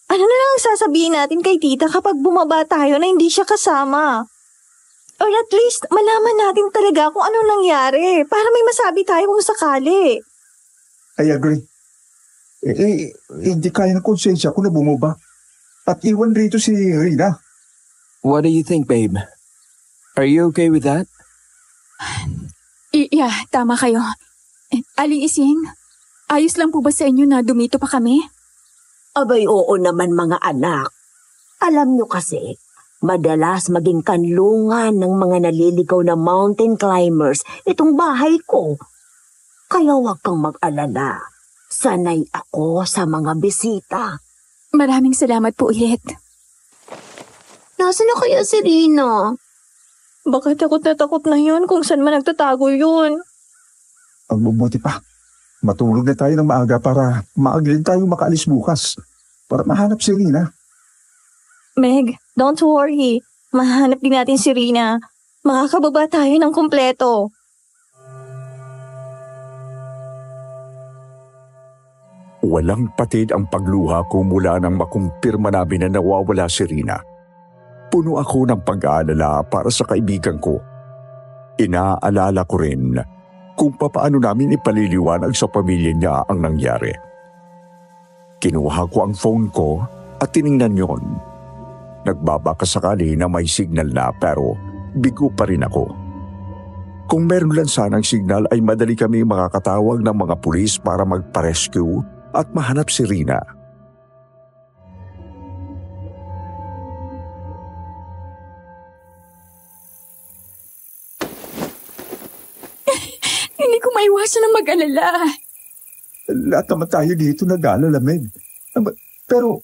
Ano na lang ang sasabihin natin kay tita kapag bumaba tayo na hindi siya kasama? Or at least malaman natin talaga kung anong nangyari para may masabi tayo kung sakali. I agree. Hindi kaya ng konsensya ko na bumaba. At iwan rito si Rina. What do you think, babe? Are you okay with that? Yeah, tama kayo. Aling Ising, ayos lang po ba sa inyo na dumito pa kami? Abay, oo naman mga anak. Alam niyo kasi, madalas maging kanlungan ng mga naliligaw na mountain climbers itong bahay ko. Kaya huwag kang mag-alala. Sanay ako sa mga bisita. Maraming salamat po ulit. Nasaan na kaya si Rina? Baka takot na yun kung saan man nagtatago yun. Ang mabuti pa. Matulog na tayo ng maaga para maagilin tayo makaalis bukas. Para mahanap si Rina. Meg, don't worry. Mahanap din natin si Rina. Makakababa tayo ng kumpleto. Walang patid ang pagluha ko mula nang makumpirma namin na nawawala si Rina. Puno ako ng pag-aalala para sa kaibigan ko. Inaalala ko rin kung papaano namin ipaliliwanag sa pamilya niya ang nangyari. Kinuha ko ang phone ko at tiningnan yon. Nagbabaka sakali na may signal na pero bigo pa rin ako. Kung meron lang sanang signal ay madali kami makakatawag ng mga pulis para magpa-rescue at mahanap si Rina. Hindi ko maiwasan na mag-alala. Lahat naman tayo dito nag-aalalamig. Pero,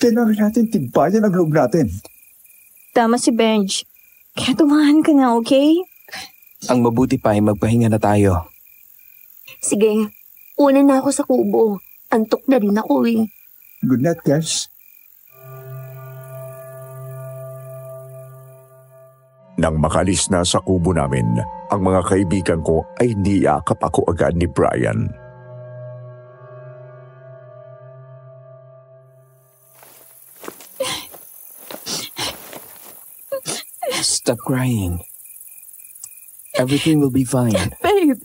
kailangan natin tibayan ang loob natin. Tama si Benj. Kaya tumahan ka na, okay? Ang mabuti pa ay magpahinga na tayo. Sige, una na ako sa kubo. Antok na rin ako eh. Good night, guys. Nang makalis na sa kubo namin, ang mga kaibigan ko ay niyakap ako agad ni Brian. Stop crying. Everything will be fine. Babe,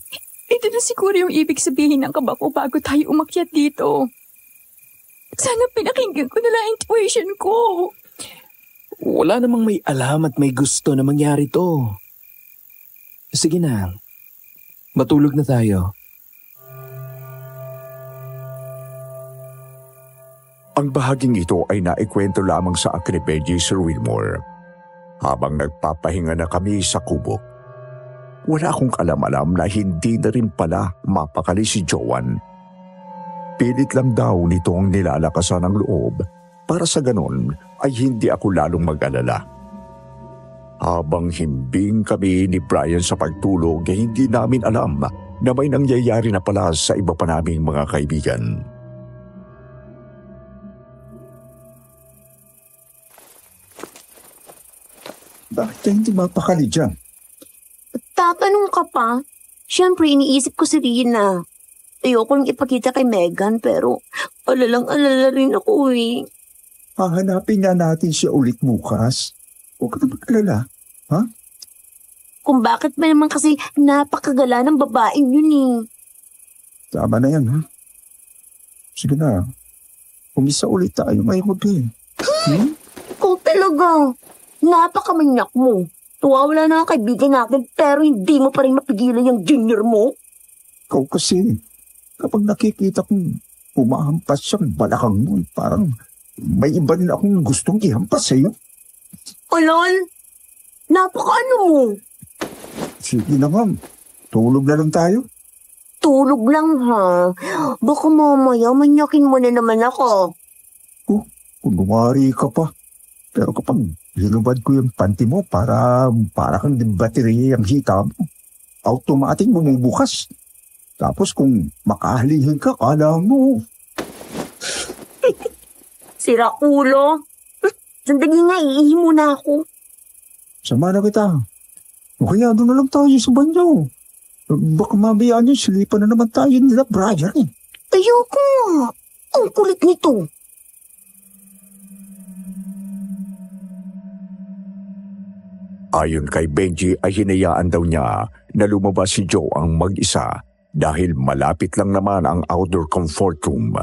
ito na siguro yung ibig sabihin ng kaba ko bago tayo umakyat dito. Sana pinakinggan ko na lang intuition ko. Wala namang may alam at may gusto na mangyari to. Sige na. Matulog na tayo. Ang bahaging ito ay naikwento lamang sa akin ni Benji Sir Wilmore habang nagpapahinga na kami sa kubo. wala akong alam-alam na hindi na rin pala mapakali si Joanne. Pilit lang daw nitong nilalakasan ang loob para sa ganon ay hindi ako lalong mag-alala. Habang himbing kami ni Brian sa pagtulog ay hindi namin alam na may nangyayari na pala sa iba pa naming mga kaibigan. Bakit ka hindi mapakali dyan? Tatanong ka pa? Siyempre, iniisip ko si Rina. Ayoko lang ipakita kay Megan pero alalang-alala rin ako eh. Hahanapin nga natin siya ulit bukas. Huwag ka na mag-alala, ha? Kung bakit ba naman kasi napakagala ng babaeng yun eh. Tama na yan, ha? Sige na. Umisa ulit tayo ngayong gabi. Ikaw talaga. Napakamanyak mo. Nawawala na ang kaibigan natin pero hindi mo pa rin mapigilan yung junior mo. Ikaw kasi, kapag nakikita kong umahampas siyang balakang mo, parang may iba rin akong gustong ihampas sa'yo. Alon, napakaano mo? Sige na nga, tulog na lang tayo. Tulog lang ha. Baka mamaya manyakin mo na naman ako. Kunwari ka pa. Pero kapag hinubad ko yung panty mo para kang baterya yung hita mo, automatic mo bukas. Tapos kung makahalihin ka, kala mo. Sira ulo. Sandali nga, iihi muna ako. Sama na kita. O kaya doon na lang tayo sa banyo. Baka mamaya niyo, silipan na naman tayo nila, Brian. Ayoko. Ang kulit nito. Ayon kay Benji ay hinayaan daw niya na lumabas si Joe ang mag-isa dahil malapit lang naman ang outdoor comfort room.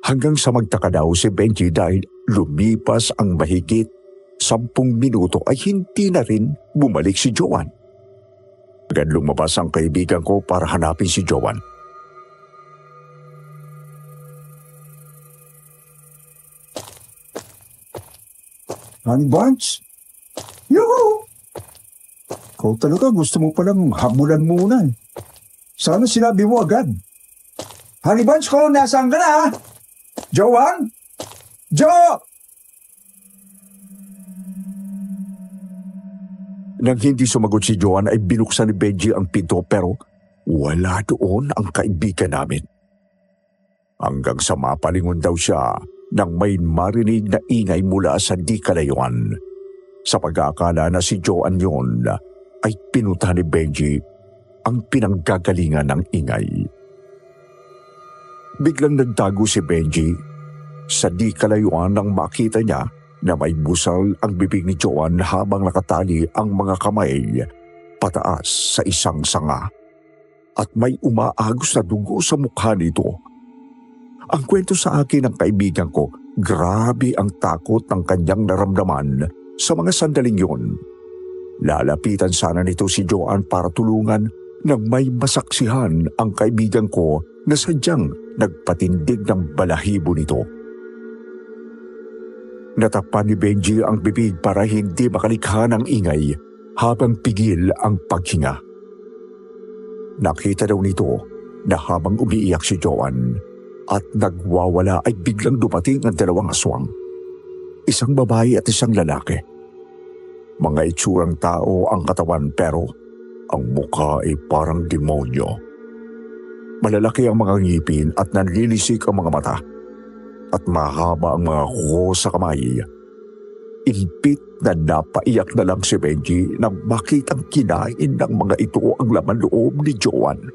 Hanggang sa magtaka daw si Benji dahil lumipas ang mahigit 10 minuto ay hindi na rin bumalik si Joanne. Agad lumabas ang kaibigan ko para hanapin si Joanne. Honey Bunch? Yoo! Ikaw talaga gusto mo palang hamulan muna eh. Sana sinabi mo agad. Honey Bunch ko, nasaan ka na? Joanne? Jo! Nang hindi sumagot si Joanne ay binuksan ni Benji ang pinto pero wala doon ang kaibigan namin. Hanggang sa mapalingon daw siya nang may marinig na ingay mula sa di kalayuan. Sa pag-aakala na si Joanne yon ay pinunta ni Benji ang pinanggagalingan ng ingay. Biglang nagtago si Benji sa di kalayuan nang makita niya na may busal ang bibig ni Joanne habang nakatali ang mga kamay pataas sa isang sanga at may umaagos na dugo sa mukha nito. Ang kwento sa akin ng kaibigan ko, grabe ang takot ng kanyang naramdaman sa mga sandaling yun. Lalapitan sana nito si Joanne para tulungan nang may masaksihan ang kaibigan ko na sadyang nagpatindig ng balahibo nito. Natakpan ni Benji ang bibig para hindi makalikha ng ingay habang pigil ang paghinga. Nakita daw nito na habang umiiyak si Joanne at nagwawala ay biglang dumating ang 2 aswang. Isang babae at isang lalaki. Mga itsurang tao ang katawan pero ang mukha ay parang demonyo. Malalaki ang mga ngipin at nanlilisik ang mga mata. At mahaba ang mga kuko sa kamay. Impit na napaiyak na lang si Benji nang makitang kinain ng mga ito ang laman loob ni Joanne.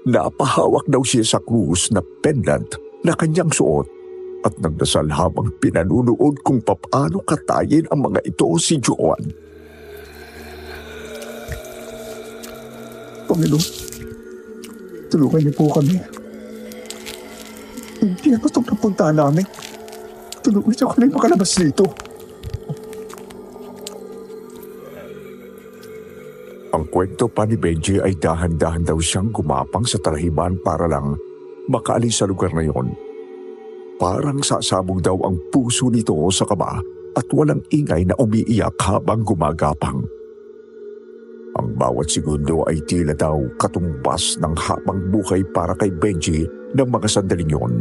Napahawak daw siya sa krus na pendant na kanyang suot at nagdasal habang pinanunood kung paano katayin ang mga ito si Joanne. Panginoon, tulungan niyo po kami. Hindi ako itong napuntahan namin. Tulungan niyo kami makalabas dito. Ang kwento pa ni Benji ay dahan-dahan daw siyang gumapang sa talahiban para lang makaalis sa lugar na yon. Parang sasabog daw ang puso nito sa kaba at walang ingay na umiiyak habang gumagapang. Ang Bawat segundo ay tila daw katumbas ng habang buhay para kay Benji ng mga sandaling yon.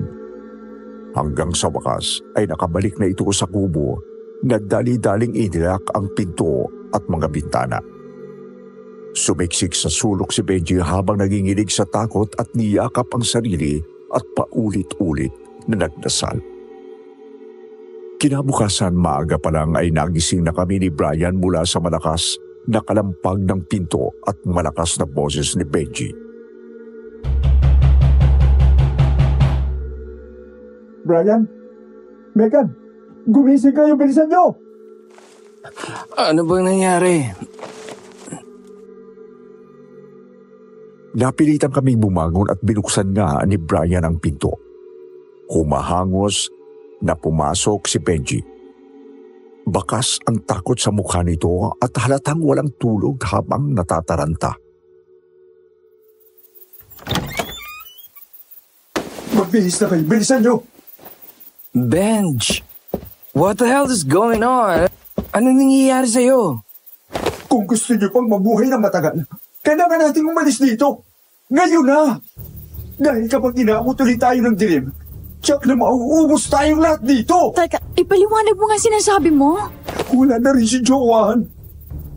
Hanggang sa wakas ay nakabalik na ito sa kubo na dali-daling inilak ang pinto at mga bintana. Sumiksik sa sulok si Benji habang nanginginig sa takot at niyakap ang sarili at paulit-ulit na nagdasal. Kinabukasan maaga pa lang ay nagising na kami ni Brian mula sa malakas na kalampag ng pinto at malakas na boses ni Benji. Brian, Megan, gumising kayo, bilisan nyo! Ano bang nangyari? Napilitan kaming bumangon at binuksan nga ni Brian ang pinto. Humahangos na pumasok si Benji. Bakas ang takot sa mukha nito at halatang walang tulog habang natataranta. Magbihis na kayo, bilisan nyo! Benj! What the hell is going on? Ano nangyayari sa'yo? Kung gusto nyo pang mabuhay na matagal, kailangan natin umalis dito. Ngayon na! Dahil kapag inaabot ulit tayo ng dilim, tiyak na mauubos tayong lahat dito! Teka, ipaliwanag mo nga sinasabi mo. Wala na rin si Joanne.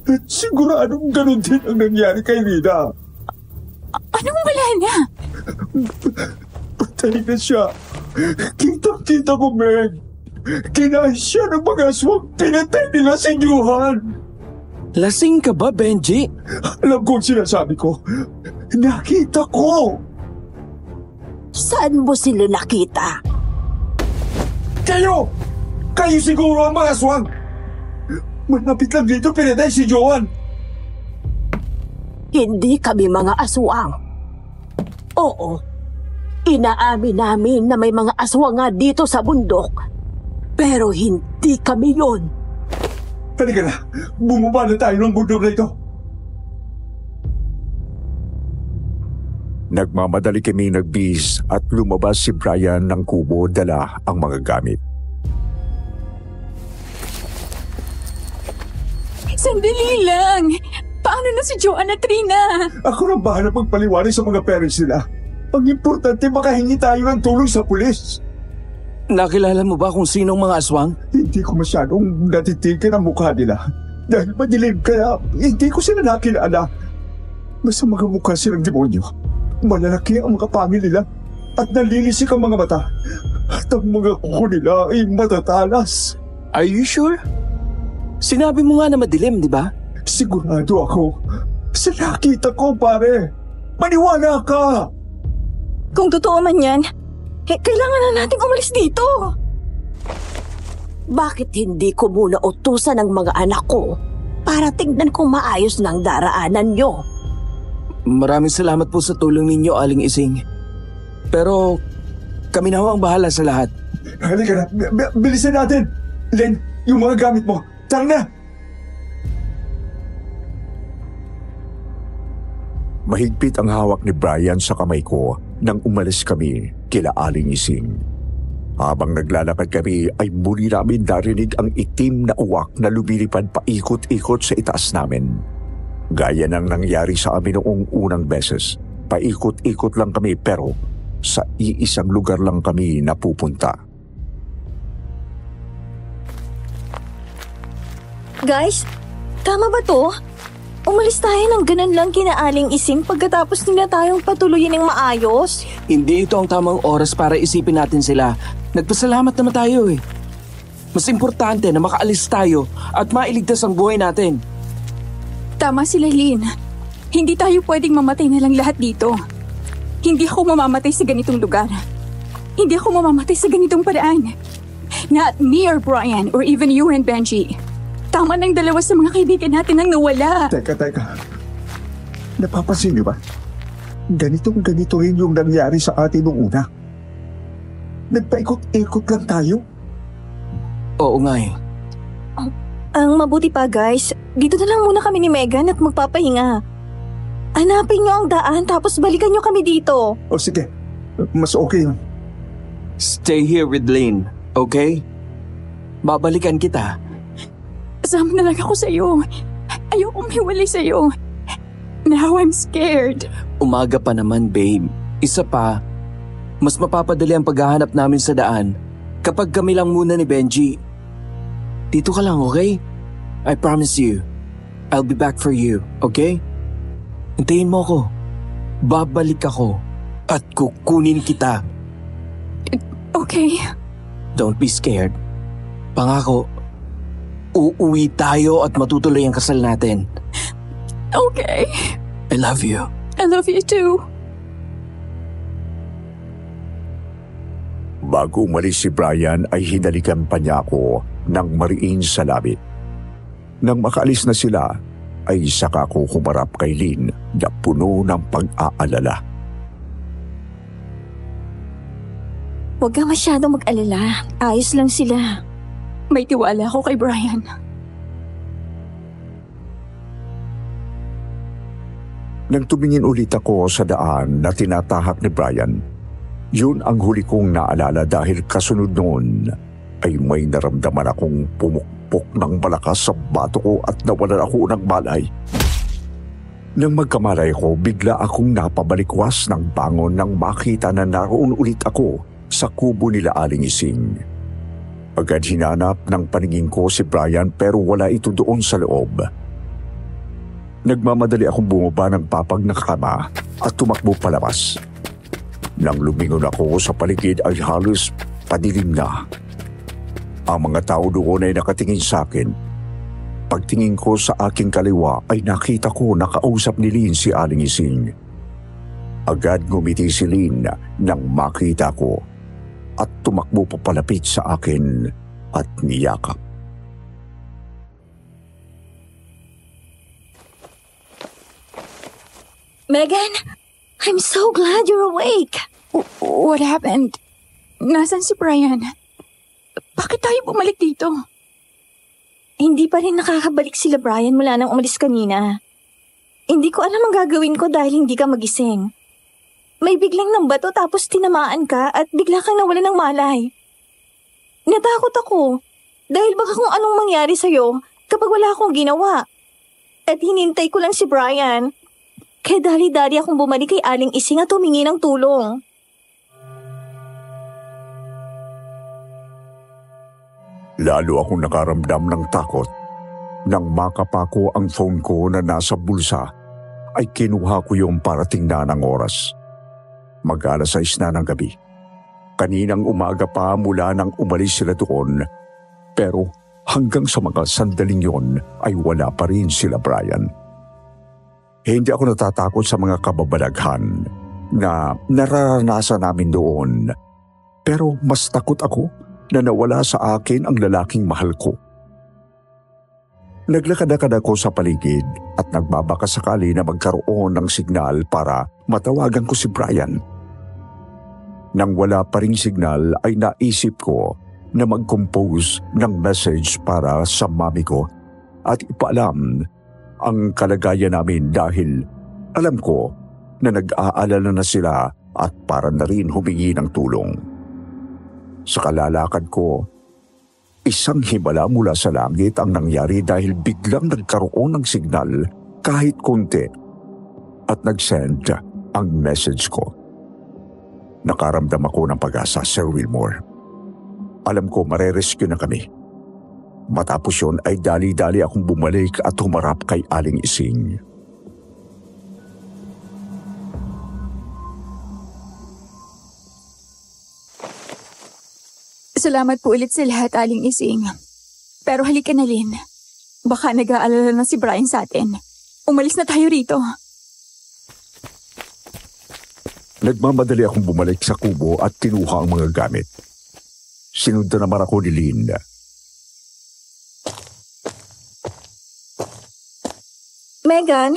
At siguradong ganun din ang nangyari kay Rina. Anong wala na? Patay na siya. Kitang-kita ko, Meg. Kinain siya ng mga aswang pinatay nila si Johan. Lasing ka ba, Benji? Alam ko ang sinasabi ko. Nakita ko. Saan mo sila nakita? Kayo! Kayo siguro ang mga aswang. Malapit lang dito pinatay si Johan. Hindi kami mga aswang. Oo, inaamin namin na may mga aswang nga dito sa bundok. Pero hindi kami yon. Halika na, bumaba na tayo ng bundok na ito. Nagmamadali kami nagbihis at lumabas si Brian ng kubo dala ang mga gamit. Sandali lang. Paano na si Joanne at Rina? Ako na bahala magpaliwanag sa mga parents nila. Ang importante makahingi tayo ng tulong sa pulis. Nakilala mo ba kung sinong mga aswang? Hindi ko masyadong natitigan ang mukha nila. Dahil madilim kaya hindi ko sila nakilala. Basta mga mukha silang demonyo. Malalaki ang mga pangil nila at nalilisik ang mga mata. At ang mga kuko nila ay matatalas. Are you sure? Sinabi mo nga na madilim, di ba? Sigurado ako. Sa nakita ko, pare. Maniwala ka! Kung totoo man yan, kailangan na nating umalis dito. Bakit hindi ko muna utusan ang mga anak ko para tingnan kung maayos ng daraanan nyo? Maraming salamat po sa tulong ninyo, Aling Ising. Pero kami na ho ang bahala sa lahat. Halika na, bilisan natin. Len, yung mga gamit mo. Tara na! Mahigpit ang hawak ni Brian sa kamay ko nang umalis kami kila Aling Ising. Habang naglalakad kami ay muli namin narinig ang itim na uwak na lumilipad paikot-ikot sa itaas namin. Gaya ng nangyari sa amin noong unang beses. Paikot-ikot lang kami pero sa iisang lugar lang kami napupunta. Guys, tama ba to? Umalis tayo ng ganun lang kina Aling Ising pagkatapos nila tayong patuluyin ng maayos? Hindi ito ang tamang oras para isipin natin sila. Nagpasalamat naman tayo eh. Mas importante na makaalis tayo at mailigtas ang buhay natin. Tama sila, Lynn. Hindi tayo pwedeng mamatay na lang lahat dito. Hindi ako mamamatay sa ganitong lugar. Hindi ako mamamatay sa ganitong paraan. Not me or Brian or even you and Benji. Tama ng dalawa sa mga kaibigan natin ang nawala. Teka. Napapansin niyo ba? Ganito rin yung nangyari sa atin noong una. Nagpaikot-ikot lang tayo. Oo nga eh. Ang mabuti pa guys, dito na lang muna kami ni Megan at magpapahinga. Hanapin niyo ang daan tapos balikan niyo kami dito. O sige, mas okay yun. Stay here with Lynn, okay? Babalikan kita. Kasama na lang ako sa iyo. Ayokong hiwalay sa iyo. Now I'm scared. Umaga pa naman, babe. Isa pa, mas mapapadali ang paghahanap namin sa daan kapag kami lang muna ni Benji. Dito ka lang, okay? I promise you, I'll be back for you, okay? Hintayin mo ako. Babalik ako at kukunin kita. Okay. Don't be scared. Pangako, uuwi tayo at matutuloy ang kasal natin. Okay. I love you. I love you too. Bago umalis si Brian ay hinalikan pa niya ako ng mariin sa labi. Nang makaalis na sila, ay saka ko humarap kay Lynn na puno ng pag-aalala. Huwag ka masyadong mag-alala. Ayos lang sila. May tiwala ako kay Brian. Nang tumingin ulit ako sa daan na tinatahak ni Brian, yun ang huli kong naalala dahil kasunod noon ay may naramdaman akong pumukpok ng malakas sa bato ko at nawalan ako ng malay. Nang magkamalay ko, bigla akong napabalikwas ng bangon nang makita na naroon ulit ako sa kubo nila Aling Ising. Agad hinanap ng paningin ko si Brian pero wala ito doon sa loob. Nagmamadali akong bumaba ng papag na kama at tumakbo palabas. Nang lumingon ako sa paligid ay halos padilim na. Ang mga tao doon ay nakatingin sa akin. Pagtingin ko sa aking kaliwa ay nakita ko nakausap ni Lynn si Aling Ising. Agad ngumiti si Lynn nang makita ko at tumakbo papalapit sa akin at niyakap. Megan, I'm so glad you're awake. What happened? Nasaan si Brian? Bakit tayo bumalik dito? Hindi pa rin nakakabalik sila Brian mula nang umalis kanina. Hindi ko alam ang gagawin ko dahil hindi ka magising. May biglang ng bato tapos tinamaan ka at bigla kang nawalan ng malay. Natakot ako dahil baka kung anong mangyari sa'yo kapag wala akong ginawa. At hinintay ko lang si Brian. Kaya dali-dali akong bumalik kay Aling Ising at humingi ng tulong. Lalo akong nakaramdam ng takot. Nang makapako ang phone ko na nasa bulsa, ay kinuha ko yung para tingnan ang oras. Mag-alas 6 na ng gabi. Kaninang umaga pa mula nang umalis sila doon, pero hanggang sa mga sandaling yon ay wala pa rin sila Brian. Hindi ako natatakot sa mga kababalaghan na nararanasan namin doon, pero mas takot ako na nawala sa akin ang lalaking mahal ko. Naglakad-lakad ako sa paligid at nagbabaka sakali na magkaroon ng signal para matawagan ko si Brian. Nang wala pa ring signal ay naisip ko na mag-compose ng message para sa mami ko at ipaalam ang kalagayan namin dahil alam ko na nag-aalala na sila at para na rin humingi ng tulong. Sa kalalakad ko, isang himala mula sa langit ang nangyari dahil biglang nagkaroon ng signal kahit konti at nag-send ang message ko. Nakaramdam ako ng pag-asa, Sir Wilmore. Alam ko marerescue na kami. Matapos yun ay dali-dali akong bumalik at humarap kay Aling Ising. Salamat po ulit sa lahat, Aling Ising. Pero halika na, Lynn. Baka nag-aalala na si Brian sa atin. Umalis na tayo rito. Nagmamadali akong bumalik sa kubo at kinuha ang mga gamit. Sinundan naman ako ni Lynn. Megan,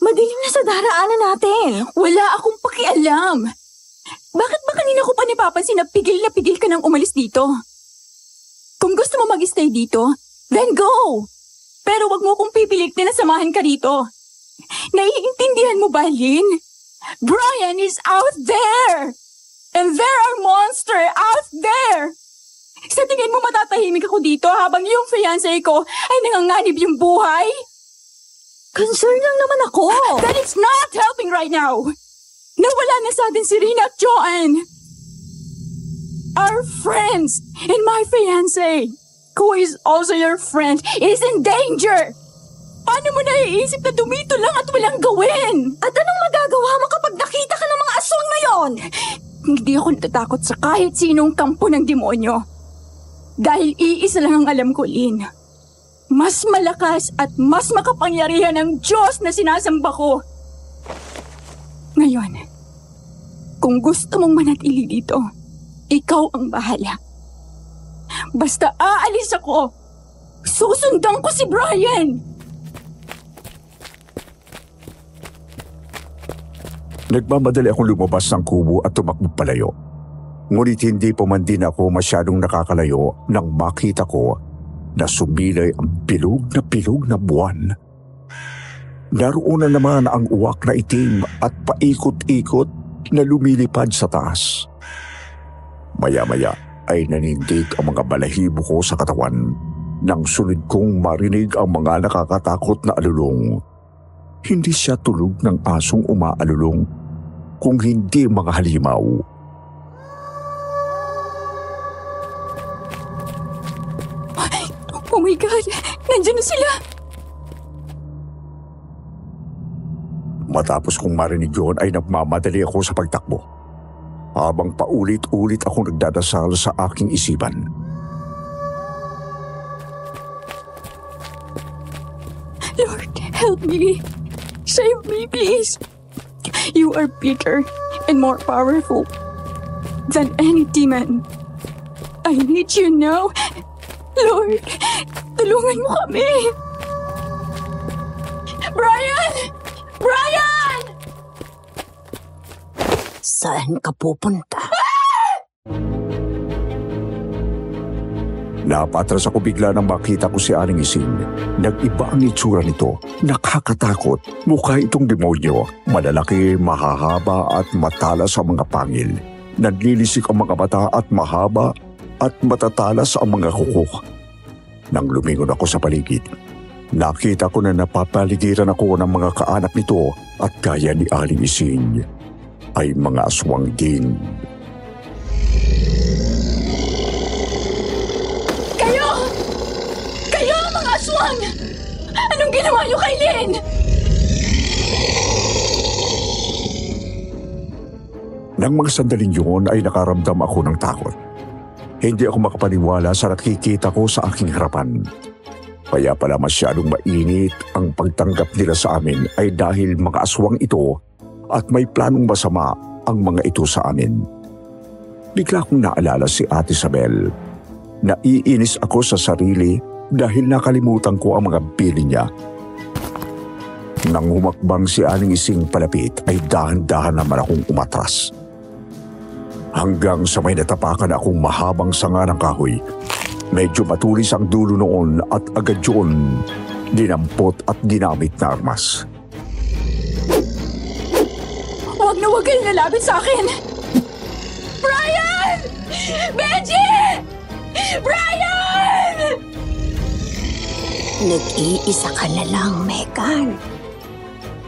madilim na sa daraanan natin. Wala akong pakialam. Bakit ba kanina ko pa napapansin na pigil ka nang umalis dito? Kung gusto mo mag-stay dito, then go! Pero wag mo kong pipilit na samahan ka rito. Naiintindihan mo ba, Lynn? Brian is out there! And there are monsters out there! Sa tingin mo matatahimik ako dito habang yung fiancé ko ay nanganganib yung buhay? Concern lang naman ako. Then it's not helping right now. Nawala na sa atin si Rina at Joanne. Our friends and my fiancé, who is also your friend, is in danger. Paano mo naiisip na dumito lang at walang gawin? At anong magagawa mo kapag nakita ka ng mga aswang na yon? Hindi ako natatakot sa kahit sinong kampo ng demonyo. Dahil iisa lang ang alam ko, Lynn. Mas malakas at mas makapangyarihan ang Diyos na sinasamba ko. Ngayon, kung gusto mong manatili dito, ikaw ang bahala. Basta aalis ako, susundan ko si Brian! Nagmamadali akong lumabas ng kubo at tumakbo palayo. Ngunit hindi pa man din ako masyadong nakakalayo nang makita ko na sumilay ang bilog na buwan. Naroon na naman ang uwak na itim at paikot-ikot na lumilipad sa taas. Maya-maya ay nanindig ang mga balahibo ko sa katawan nang sunod kong marinig ang mga nakakatakot na alulong. Hindi siya tulog ng asong umaalulong, kung hindi mga halimaw. Oh my God! Nandiyan na sila! Matapos kong marinig yun ay nagmamadali ako sa pagtakbo. Habang paulit-ulit akong nagdadasal sa aking isipan. Lord, help me! Save me, please! You are bigger and more powerful than any demon. I need you now. Lord, tulungan mo kami! Brian! Brian! Saan ka pupunta? Napatras ako bigla nang makita ko si Aling Ising. Nag-iba ang itsura nito. Nakakatakot. Mukha itong demonyo. Malalaki, mahahaba at matalas ang mga pangil. Nanlilisik ang mga mata at mahaba at matatalas ang mga kuko. Nang lumingon ako sa paligid, nakita ko na napapaligiran ako ng mga kaanak nito at gaya ni Aling Ising ay mga aswang din. Kayo, mga aswang! Anong ginawa niyo kay Lynn? Nang mga sandaling yun ay nakaramdam ako ng takot. Hindi ako makapaniwala sa nakikita ko sa aking harapan. Kaya pala masyadong mainit ang pagtanggap nila sa amin ay dahil mga aswang ito at may planong masama ang mga ito sa amin. Bigla kong naalala si Ate Isabel. Naiinis ako sa sarili dahil nakalimutan ko ang mga bili niya. Nang humakbang si Aling Ising palapit ay dahan-dahan naman akong umatras. Hanggang sa may natapakan akong mahabang sanga ng kahoy. Medyo matulis ang dulo noon at agad yun dinampot at ginamit na armas. Huwag na huwag kayong lalapit sa akin! Brian! Benji! Brian! Nag-iisa ka na lang, Megan.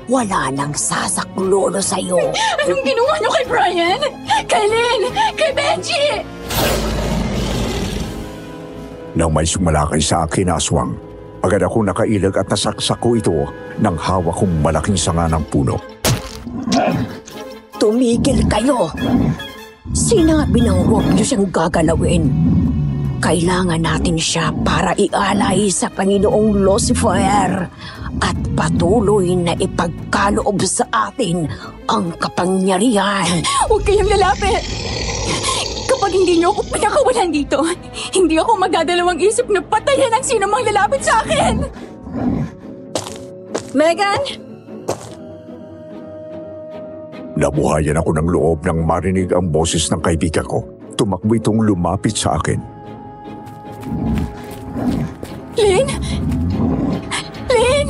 Wala nang sasaklolo sa'yo. Anong ginawa niyo kay Brian? Kay Lynn? Kay Benji? Nang may sumalakay sa akin na aswang, agad ako nakailag at nasaksak ko ito ng hawak kong malaking sanga ng puno. Tumigil kayo! Sinabi nang huwag niyo siyang gagalawin. Kailangan natin siya para ialay sa Panginoong Lucifer at patuloy na ipagkaloob sa atin ang kapangyarihan. Huwag kayong lalapit! Kapag hindi niyo ako pinakawalan dito, hindi ako magdadalawang isip na patayin ang sino mang lalapit sa akin! Megan? Nabuhayan ako ng loob nang marinig ang boses ng kaibigan ko. Tumakbo itong lumapit sa akin. Lynn? Lynn!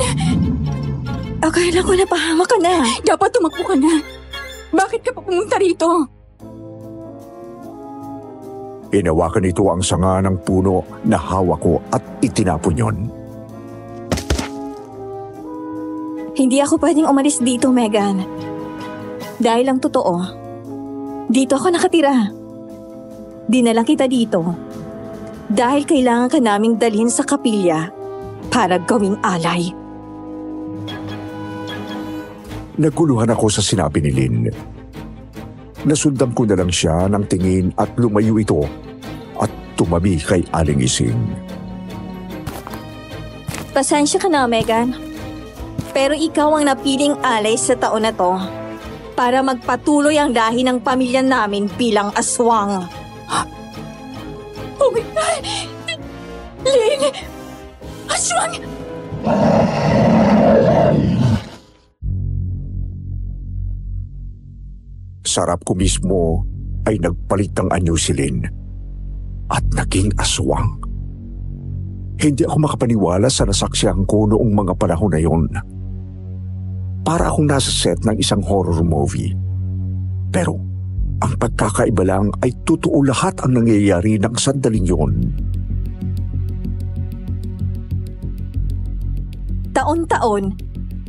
Akala ko napahama ka na. Dapat tumakbo ka na. Bakit ka pa pumunta rito? Inawakan nito ang sanga ng puno na hawak ko at itinapon yon. Hindi ako pwedeng umalis dito, Megan. Dahil ang totoo, dito ako nakatira. Dinala kita dito dahil kailangan ka naming dalhin sa kapilya para gawing alay. Naguluhan ako sa sinabi ni Lynn. Nasundan ko na lang siya ng tingin at lumayo ito at tumabi kay Aling Ising. Pasensya ka na, Megan. Pero ikaw ang napiling alay sa taon na to para magpatuloy ang lahi ng pamilya namin bilang aswang. Oh my God! Lynn! Aswang! Sarap ko mismo ay nagpalit ng anyo si Lynn at naging aswang. Hindi ako makapaniwala sa nasaksihan ko noong mga panahon na yon. Para akong nasa set ng isang horror movie. Pero ang pagkakaiba lang ay totoo lahat ang nangyayari ng sandaling yon. Taon-taon,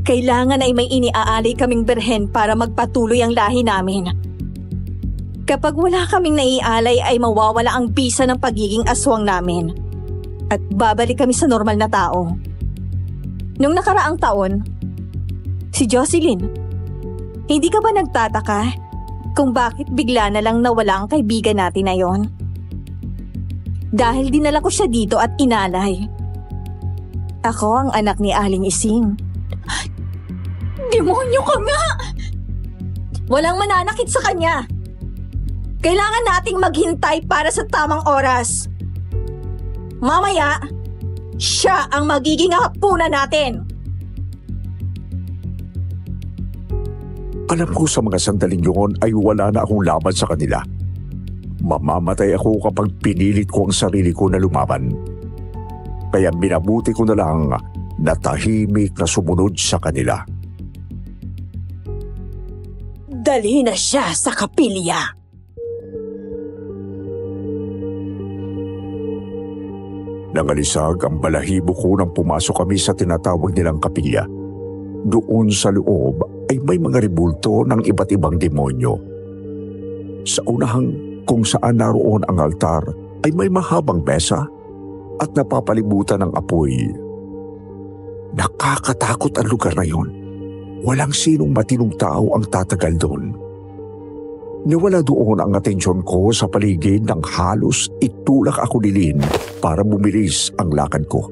kailangan ay may iniaalay kaming berhen para magpatuloy ang lahi namin. Kapag wala kaming naialay ay mawawala ang bisa ng pagiging aswang namin. At babalik kami sa normal na tao. Nung nakaraang taon, si Jocelyn, hindi ka ba nagtataka kung bakit bigla na lang nawala ang kaibigan natin na yon? Dahil dinala ko siya dito at inalay. Ako ang anak ni Aling Ising. Demonyo ka nga! Walang mananakit sa kanya. Kailangan nating maghintay para sa tamang oras. Mamaya, siya ang magiging hapunan natin. Alam ko sa mga sandaling yun ay wala na akong laban sa kanila. Mamamatay ako kapag pinilit ko ang sarili ko na lumaban. Kaya minabuti ko na lang na tahimik na sumunod sa kanila. Dali na siya sa kapilya. Nangalisag ang balahibo ko nang pumasok kami sa tinatawag nilang kapilya. Doon sa loob ay may mga ribulto ng iba't ibang demonyo. Sa unahang kung saan naroon ang altar ay may mahabang mesa at napapalibutan ng apoy. Nakakatakot ang lugar na yon. Walang sinong matinong tao ang tatagal doon. Nawala doon ang atensyon ko sa paligid nang halos itulak ako ni Lynn para bumilis ang lakad ko.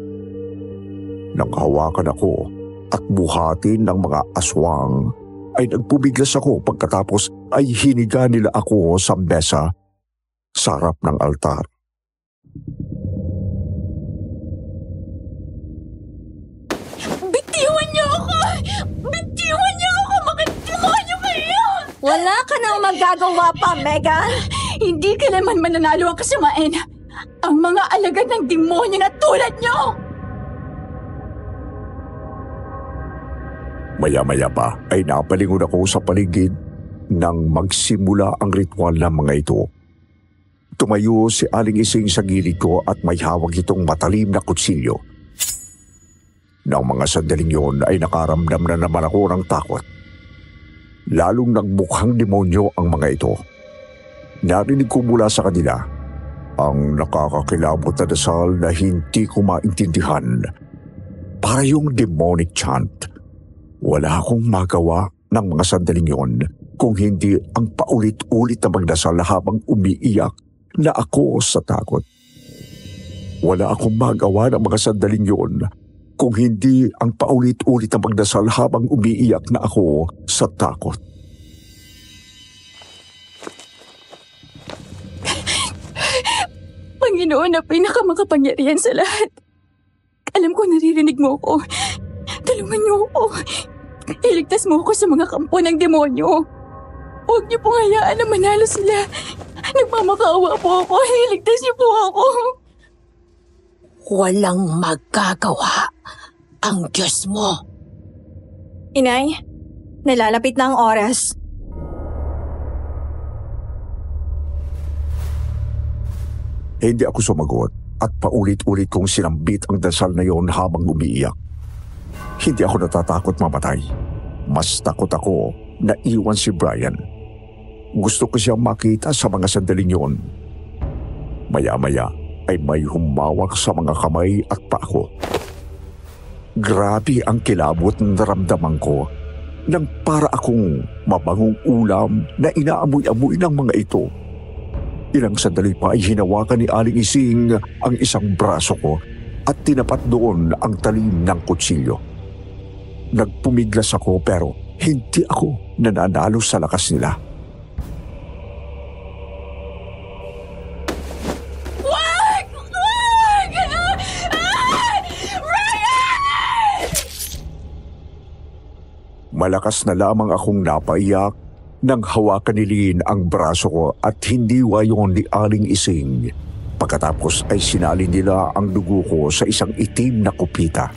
Nang hawakan ako at buhatin ng mga aswang, ay nagpubiglas ako pagkatapos ay hiniga nila ako sa mesa sa harap ng altar. Bitiwan niyo ako! Bitiwan niyo ako! Mga demonyo kayo! Wala ka nang magagawa pa, Megan. Hindi kailanman mananalo ang kasamain. Ang mga alagad ng demonyo na tulad niyo! Maya-maya pa ay napalingon ako sa paligid nang magsimula ang ritual ng mga ito. Tumayo si Aling Ising sa gilid ko at may hawak itong matalim na kutsilyo. Nang mga sandaling yon ay nakaramdam na naman ako ng takot. Lalong nagmukhang demonyo ang mga ito. Narinig ko mula sa kanila ang nakakakilabot na dasal na hindi ko maintindihan. Para yung demonic chant. Wala akong magawa ng mga sandaling yon kung hindi ang paulit-ulit na magdasal habang umiiyak na ako sa takot. Wala akong magawa ng mga sandaling yon kung hindi ang paulit-ulit na magdasal habang umiiyak na ako sa takot. Panginoon na pinakamakapangyarihan sa lahat. Alam ko naririnig mo ako. Tulungan niyo ako. Iligtas mo ako sa mga kampo ng demonyo. Huwag niyo pong hayaan na manalo sila. Nagmamakaawa po ako. Iligtas niyo po ako. Walang magagawa ang Diyos mo. Inay, nalalapit na ang oras. Hindi ako sumagot at paulit-ulit kong sinambit ang dasal na yon habang umiiyak. Hindi ako natatakot mamatay. Mas takot ako na iwan si Brian. Gusto ko siyang makita sa mga sandaling yun. Maya-maya ay may humawak sa mga kamay at paa ko. Grabe ang kilabot na naramdaman ko nang para akong mabangong ulam na inaamoy-amoy ng mga ito. Ilang sandali pa ay hinawakan ni Aling Ising ang isang braso ko at tinapat doon ang talim ng kutsilyo. Nagpumiglas ako pero hindi ako nananalo sa lakas nila. Wag! Wag! Ryan! Malakas na lamang akong napaiyak nang hawakan ni Lynn ang braso ko at hindi wayon ni Aling Ising. Pagkatapos ay sinalin nila ang dugo ko sa isang itim na kupita.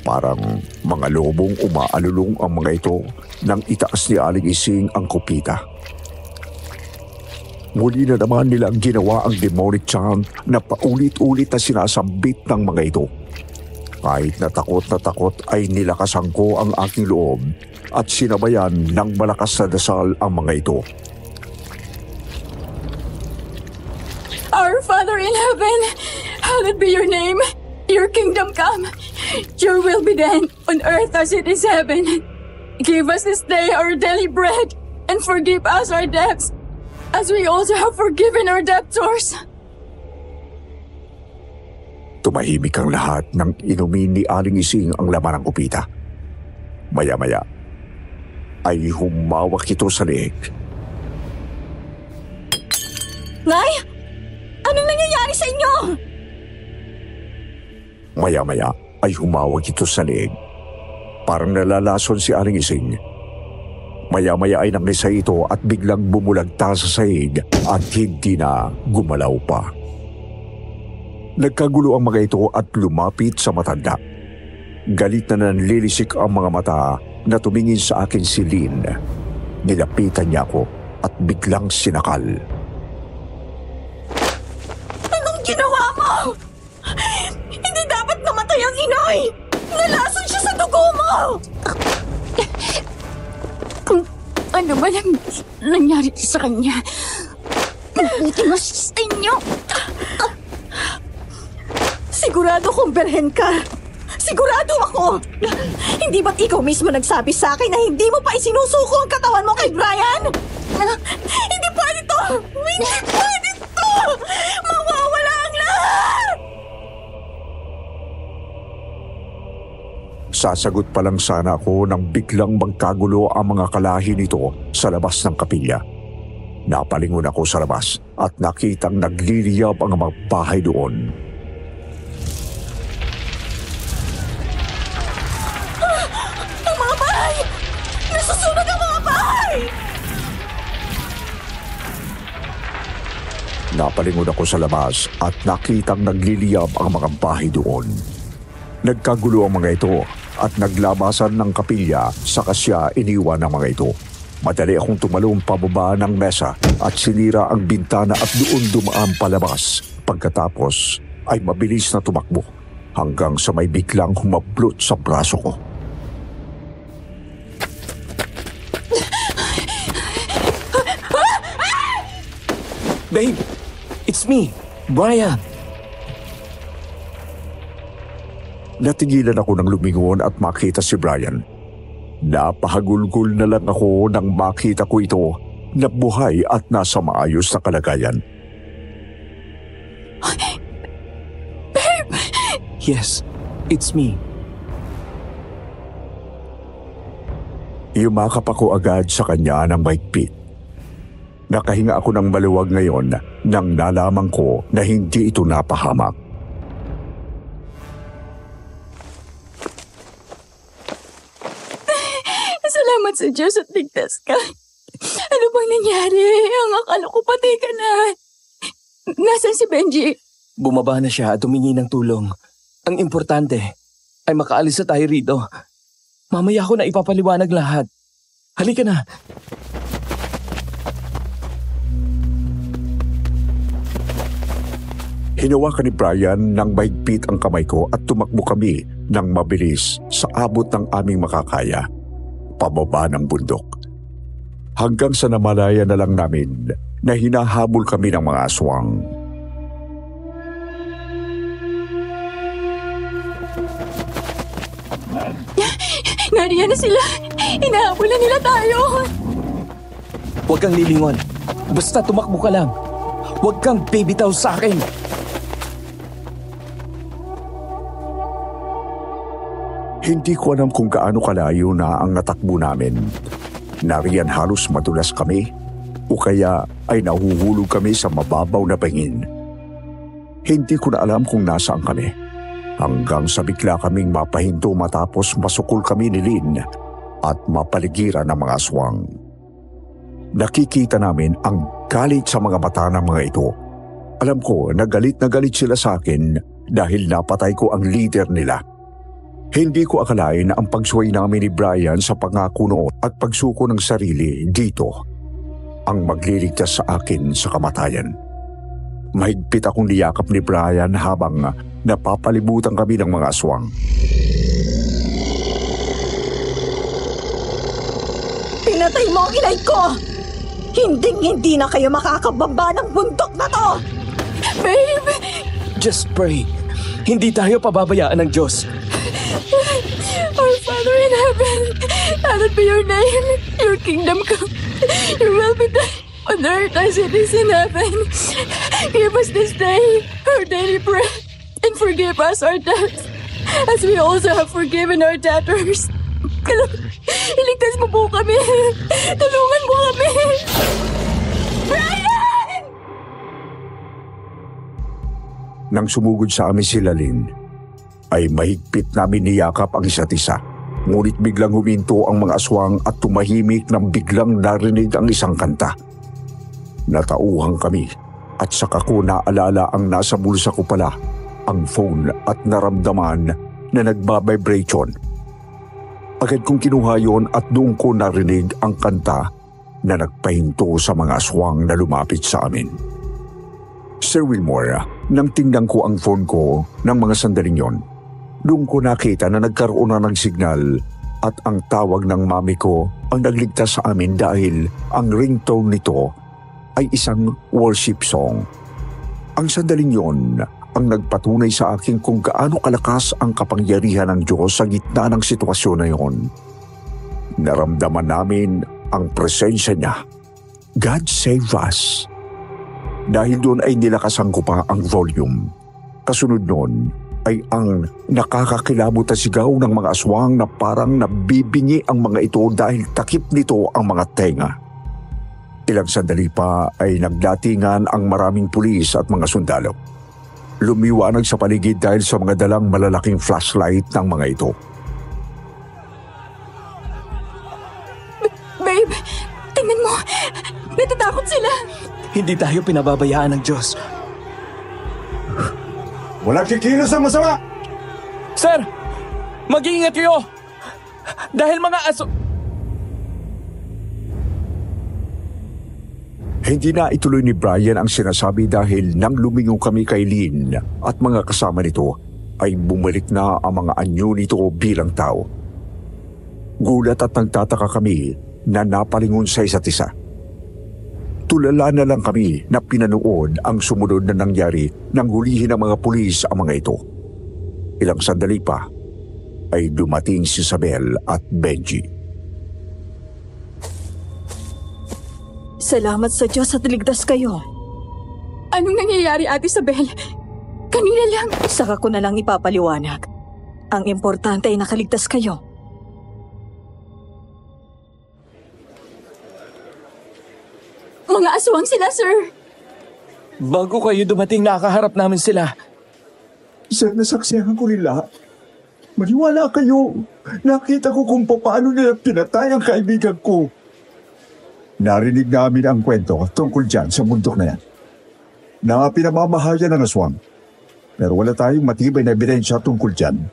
Parang mga lobong umaalulong ang mga ito nang itaas ni Aling Ising ang kupita. Muli na naman nilang ginawa ang demonic chant na paulit-ulit na sinasambit ng mga ito. Kahit na takot ay nilakasan ko ang aking loob at sinabayan ng malakas na dasal ang mga ito. Our Father in heaven, hallowed be your name. Your kingdom come. Your will be done on earth as it is heaven. Give us this day our daily bread and forgive us our debts as we also have forgiven our debtors. Tumahimik ang lahat nang inumin ni Aling Ising ang laman ng kupita. Maya-maya ay humawak ito sa leeg. Nay! Anong nangyayari sa inyo? Maya-maya ay humawak ito sa leeg. Parang nalalason si Aling Ising. Maya-maya ay nanglisa ito at biglang bumulagta sa sahig at hindi na gumalaw pa. Nagkagulo ang mga ito at lumapit sa matanda. Galit na nanlilisik ang mga mata na tumingin sa akin si Lynn. Nilapitan niya ako at biglang sinakal. Anong ginawa mo? Hindi dapat namatay ang inay! Nalason siya sa dugo mo! Ano ba lang nangyari sa kanya? Mabuti mo sa inyo. Sigurado kong berhen ka. Sigurado ako. Hindi ba't ikaw mismo nagsabi sa akin na hindi mo pa isinusuko ang katawan mo kay Brian? Hindi pwede to! Hindi pwede to! Mawawala ang lahat! Sasagot pa lang sana ako nang biglang magkagulo ang mga kalahi nito sa labas ng kapilya. Napalingon ako sa labas at nakitang nagliliyab ang mga bahay doon. Ang mga bahay! Nasusunog ang mga bahay! Napalingon ako sa labas at nakitang nagliliyab ang mga bahay doon. Nagkagulo ang mga ito at naglabasan ng kapilya sa kasya iniwan ng mga ito. Madali akong tumalong pababa ng mesa at sinira ang bintana at doon dumaan palabas. Pagkatapos ay mabilis na tumakbo hanggang sa may biglang humablot sa braso ko. Babe, it's me, Brian. Natigilan ako ng lumingon at makita si Brian. Napahagulgol na lang ako nang makita ko ito na buhay at nasa maayos na kalagayan. Yes, it's me. Yumakap ako agad sa kanya ng mahigpit. Nakahinga ako ng maluwag ngayon nang nalaman ko na hindi ito napahamak. Salamat sa Diyos at ligtas ka. Ano bang nangyari? Ang akala ko patay ka na. Nasaan si Benji? Bumaba na siya at humingi ng tulong. Ang importante ay makaalis na tayo rito. Mamaya ko na ipapaliwanag lahat. Halika na. Hinawakan ni Brian ng mahigpit ang kamay ko at tumakbo kami ng mabilis sa abot ng aming makakaya, pababa ng bundok. Hanggang sa namalaya na lang namin na hinahabol kami ng mga aswang. Nariyan na sila! Hinahabol na nila tayo! Huwag kang lilingon. Basta tumakbo ka lang. Huwag kang bibitaw sa akin. Hindi ko alam kung gaano kalayo na ang natakbo namin. Nariyan halos madulas kami o kaya ay nahuhulog kami sa mababaw na bangin. Hindi ko na alam kung nasaan kami. Hanggang sa bigla kaming mapahinto matapos masukol kami ni Lynn at mapaligiran ng mga aswang. Nakikita namin ang galit sa mga mata ng mga ito. Alam ko na galit sila sa akin dahil napatay ko ang leader nila. Hindi ko akalain na ang pagsuway namin ni Brian sa pangako noon at pagsuko ng sarili dito ang magliligtas sa akin sa kamatayan. Mahigpit akong niyakap ni Brian habang napapalibutan kami ng mga aswang. Pinatay mo ang inay ko! Hinding-hindi na kayo makakababa ng bundok na to! Babe! Just pray. Hindi tayo pababayaan ng Diyos. Our Father in heaven, hallowed be your name. Your kingdom come. Your will be done on earth as it is in heaven. Give us this day our daily bread and forgive us our debts as we also have forgiven our debtors. Iligtas mo po kami. Tulungan mo kami. Brian! Nang sumugod sa amin si Lynn, ay mahigpit namin niyakap ang isa't isa. Ngunit biglang huminto ang mga aswang at tumahimik nang biglang narinig ang isang kanta. Natauhang kami at saka ko naalala ang nasa bulsa ko pala, ang phone, at naramdaman na nagbabibration. Agad kong kinuha yon at doon ko narinig ang kanta na nagpahinto sa mga aswang na lumapit sa amin. Sir Wilmore, nang tingnan ko ang phone ko ng mga sandaling yon, doon ko nakita na nagkaroon na ng signal at ang tawag ng mami ko ang nagligtas sa amin dahil ang ringtone nito ay isang worship song. Ang sandaling yon ang nagpatunay sa akin kung gaano kalakas ang kapangyarihan ng Diyos sa gitna ng sitwasyon na yon. Naramdaman namin ang presensya niya. God save us. Dahil doon ay nilakasan ko pa ang volume. Kasunod noon ay ang nakakakilabot na sigaw ng mga aswang na parang nabibingi ang mga ito dahil takip nito ang mga tenga. Ilang sandali pa ay nagdatingan ang maraming pulis at mga sundalo. Lumiwanag sa paligid dahil sa mga dalang malalaking flashlight ng mga ito. Babe, tingnan mo. Natatakot sila. Hindi tayo pinababayaan ng Diyos. Walang kikilos ang masama! Sir! Mag-iingat kayo! Dahil mga Hindi na ituloy ni Brian ang sinasabi dahil nang lumingon kami kay Lynn at mga kasama nito ay bumalik na ang mga anyo nito bilang tao. Gulat at nagtataka kami na napalingon sa isa't isa. Tulala na lang kami na pinanood ang sumunod na nangyari nang hulihin ng mga pulis ang mga ito. Ilang sandali pa ay dumating si Isabel at Benji. Salamat sa Diyos at ligtas kayo. Anong nangyayari, Ate Isabel? Kanina lang. Saka ko na lang ipapaliwanag. Ang importante ay nakaligtas kayo. Mga aswang sila, sir. Bago kayo dumating, nakaharap namin sila. Sir, nasaksihan ko rin lahat. Maniwala kayo. Nakita ko kung paano nila pinatay ang kaibigan ko. Narinig namin ang kwento tungkol dyan sa bundok na yan. Na pinamamahayan ng aswang. Pero wala tayong matibay na ebidensya tungkol dyan.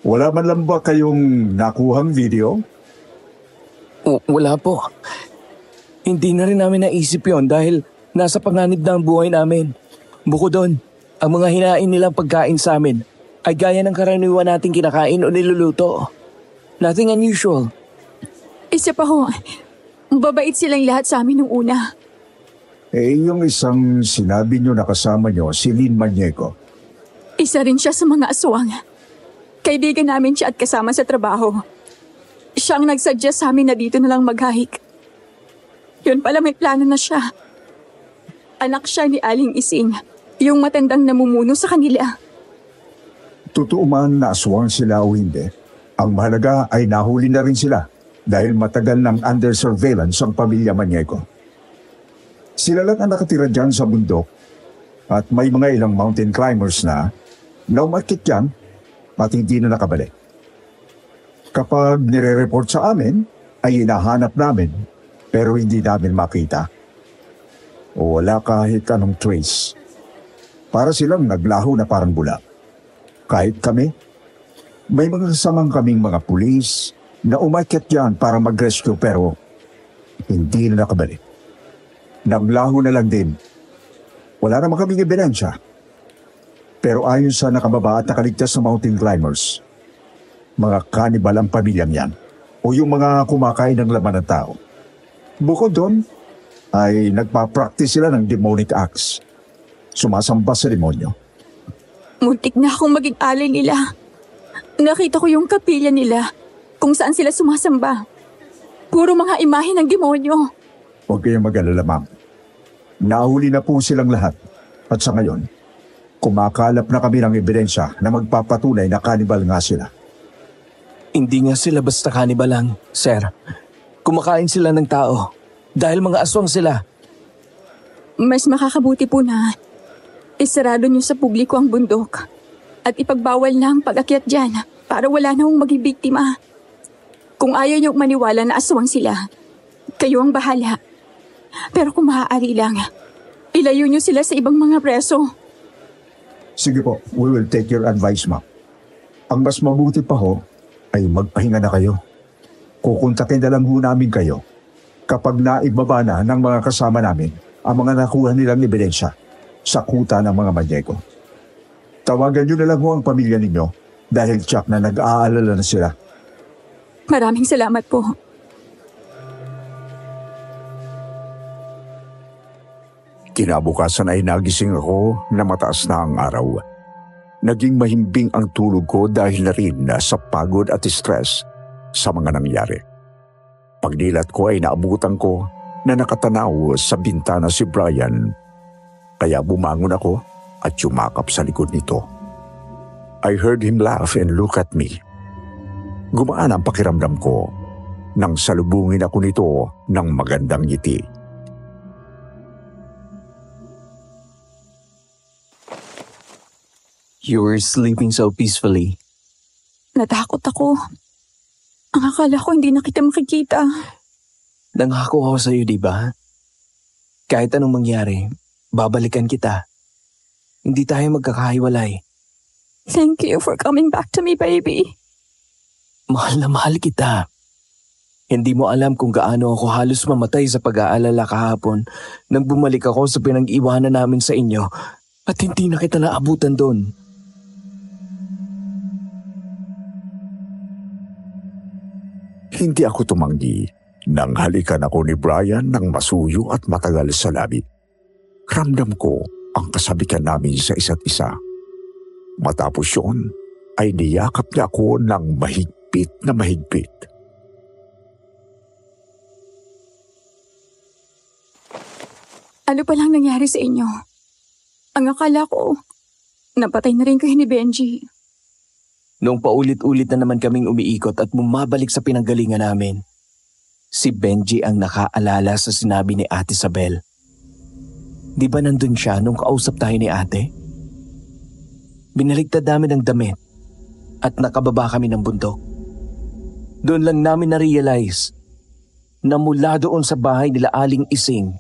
Wala man lang ba kayong nakuhang video? Wala po. Hindi na rin namin naisip yon dahil nasa panganib na ang buhay namin. Bukod doon, Ang mga hinain nilang pagkain sa amin ay gaya ng karaniwan nating kinakain o niluluto. Nothing unusual. Isa pa ho, mababait silang lahat sa amin nung una. Yung isang sinabi nyo na kasama nyo, si Lynn Maniego. Isa rin siya sa mga aswang. Kaibigan namin siya at kasama sa trabaho. Siya ang nagsuggest sa amin na dito na lang maghahik. Yun pala may plano na siya. Anak siya ni Aling Ising, yung matandang namumuno sa kanila. Totoo man na aswang sila o hindi, ang mahalaga ay nahuli na rin sila dahil matagal ng under surveillance ang pamilya Maniego. Sila lang ang nakatira dyan sa bundok at may mga ilang mountain climbers na umakyat dyan at hindi na nakabalik. Kapag nire-report sa amin, ay hinahanap namin pero hindi namin makita. O wala kahit anong trace. Para silang naglaho na parang bula. Kahit kami, may mga kasamang kaming mga pulis na umakyat dyan para mag-rescue pero hindi na nakabalik. Naglaho na lang din. Wala naman kaming ebidensya. Pero ayon sa nakababa at nakaligtas sa mountain climbers, mga kanibal ang pamilyang yan o yung mga kumakain ng laman ng tao. Bukod doon, ay nagpa-practice sila ng demonic acts. Sumasamba sa demonyo. Muntik na akong maging alay nila. Nakita ko yung kapilya nila kung saan sila sumasamba. Puro mga imahe ng demonyo. Huwag kayong mag-alala, ma'am. Nahuli na po silang lahat. At sa ngayon, kumakalap na kami ng ebidensya na magpapatunay na kanibal nga sila. Hindi nga sila basta kanibal lang, sir. Kumakain sila ng tao dahil mga aswang sila. Mas makakabuti po na isarado niyo sa publiko ang bundok at ipagbawal na ang pag-akyat dyan para wala na akong maging biktima. Kung ayaw niyo maniwala na aswang sila, kayo ang bahala. Pero kung maaari lang, ilayo niyo sila sa ibang mga preso. Sige po, we will take your advice, ma'am. Ang mas mabuti pa ho ay magpahinga na kayo. Kukontakin na lang ho namin kayo kapag naibaba na ng mga kasama namin ang mga nakuha nilang ebidensya sa kuta ng mga Maniego. Tawagan nyo na lang ho ang pamilya ninyo dahil tiyak na nag-aalala na sila. Maraming salamat po. Kinabukasan ay nagising ako na mataas na ang araw. Naging mahimbing ang tulog ko dahil na rin sa pagod at stress sa mga nangyari. Pagdilat ko ay naabutan ko na nakatanaw sa bintana si Brian. Kaya bumangon ako at yumakap sa likod nito. I heard him laugh and look at me. Gumaan ang pakiramdam ko nang salubungin ako nito ng magandang ngiti. You were sleeping so peacefully. Natakot ako. Ang akala ko hindi na kita makikita. Nangako ako sa'yo, di ba? Kahit anong mangyari, babalikan kita. Hindi tayo magkakahiwalay. Thank you for coming back to me, baby. Mahal na mahal kita. Hindi mo alam kung gaano ako halos mamatay sa pag-aalala kahapon nang bumalik ako sa pinag-iwanan namin sa inyo at hindi na kita naabutan doon. Hindi ako tumanggi nang halikan ako ni Brian ng masuyo at matagal sa labi. Ramdam ko ang kasabikan namin sa isa't isa. Matapos yun, ay niyakap niya ako ng mahigpit na mahigpit. Ano palang nangyari sa inyo? Ang akala ko, napatay na rin kayo ni Benji. Noong paulit-ulit na naman kaming umiikot at bumabalik sa pinanggalingan namin, si Benji ang nakaalala sa sinabi ni Ate Isabel. Di ba nandun siya nung kausap tayo ni ate? Binaligtad namin ang damit at nakababa kami ng bundok. Doon lang namin na-realize na mula doon sa bahay nila Aling Ising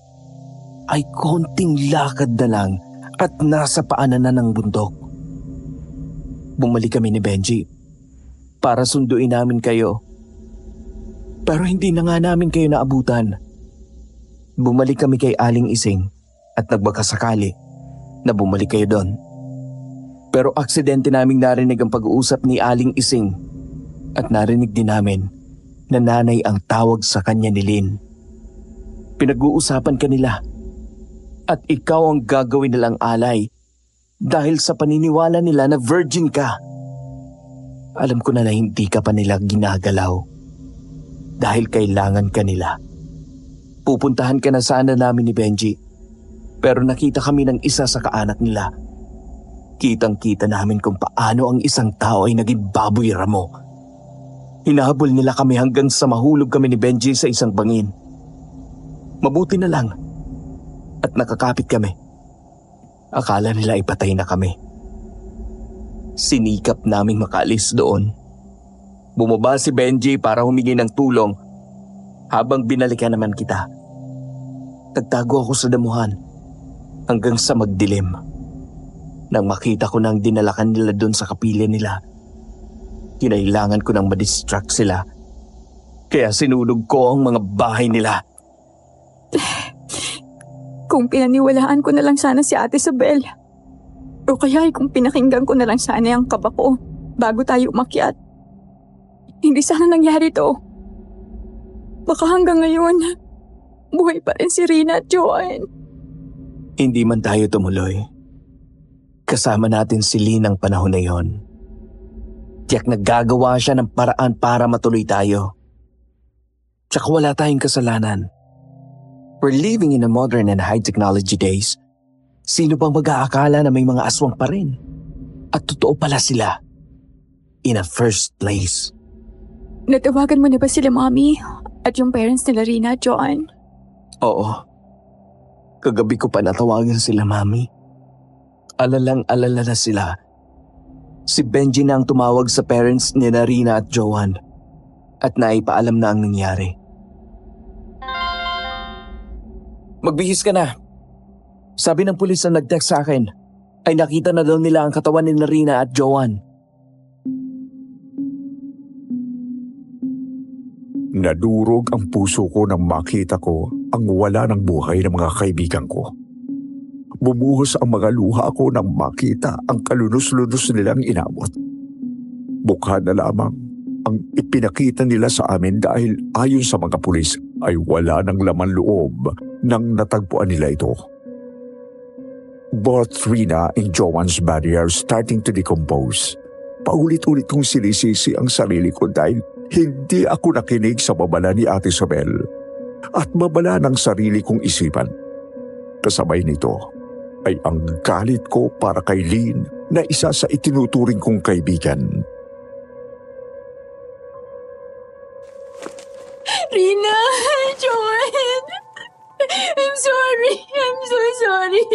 ay konting lakad na lang at nasa paanan na ng bundok. Bumalik kami ni Benji para sunduin namin kayo. Pero hindi na nga namin kayo naabutan. Bumalik kami kay Aling Ising at nagbagkasakali na bumalik kayo doon. Pero aksidente naming narinig ang pag-uusap ni Aling Ising at narinig din namin na nanay ang tawag sa kanya ni Lynn. Pinag-uusapan ka nila at ikaw ang gagawin nilang alay dahil sa paniniwala nila na virgin ka. Alam ko na hindi ka pa nila ginagalaw dahil kailangan ka nila. Pupuntahan ka na sana namin ni Benji pero nakita kami ng isa sa kaanak nila. Kitang-kita namin kung paano ang isang tao ay naging baboy ramo. Hinahabol nila kami hanggang sa mahulog kami ni Benji sa isang bangin. Mabuti na lang at nakakapit kami. Akala nila ipatay na kami. Sinikap naming makaalis doon. Bumaba si Benji para humingi ng tulong habang binalikan naman kita. Nagtago ako sa damuhan hanggang sa magdilim. Nang makita ko nang dinalakan nila doon sa kapilya nila, kinailangan ko nang madistract sila. Kaya sinunog ko ang mga bahay nila. Kung pinaniwalaan ko na lang sana si Ate Isabel. O kaya kung pinakinggan ko na lang sana ang kaba ko bago tayo umakyat. Hindi sana nangyari to. Baka hanggang ngayon, buhay pa rin si Rina at Joanne. Hindi man tayo tumuloy. Kasama natin si Lynn ng panahon na yon. Tiyak naggagawa siya ng paraan para matuloy tayo. Tsaka wala tayong kasalanan. We're living in a modern and high technology days. Sino bang mag-aakala na may mga aswang pa rin? At totoo pala sila. In a first place. Natawagan mo na ba sila, Mommy? At yung parents nila Rina at Joanne? Oo. Kagabi ko pa natawagan sila, Mami. Alalang-alala na sila. Si Benji na ang tumawag sa parents ni Rina at Joanne at naipaalam na ang nangyari. Magbihis ka na. Sabi ng pulis na nag-text sa akin ay nakita na daw nila ang katawan ni Rina at Joanne. Nadurog ang puso ko nang makita ko ang wala ng buhay ng mga kaibigan ko. Bumuhos ang mga luha ko nang makita ang kalunos-lunos nilang inabot. Bukha na lamang ang ipinakita nila sa amin dahil ayon sa mga pulis ay wala ng laman loob nang natagpuan nila ito. Both Rina and Joanne's body are starting to decompose. Paulit-ulit kong sinisisi ang sarili ko dahil hindi ako nakinig sa babala ni Ate Isabel at babala ng sarili kong isipan. Kasabay nito ay ang galit ko para kay Lynn na isa sa itinuturing kong kaibigan. Rina! Joanne! I'm sorry! I'm so sorry!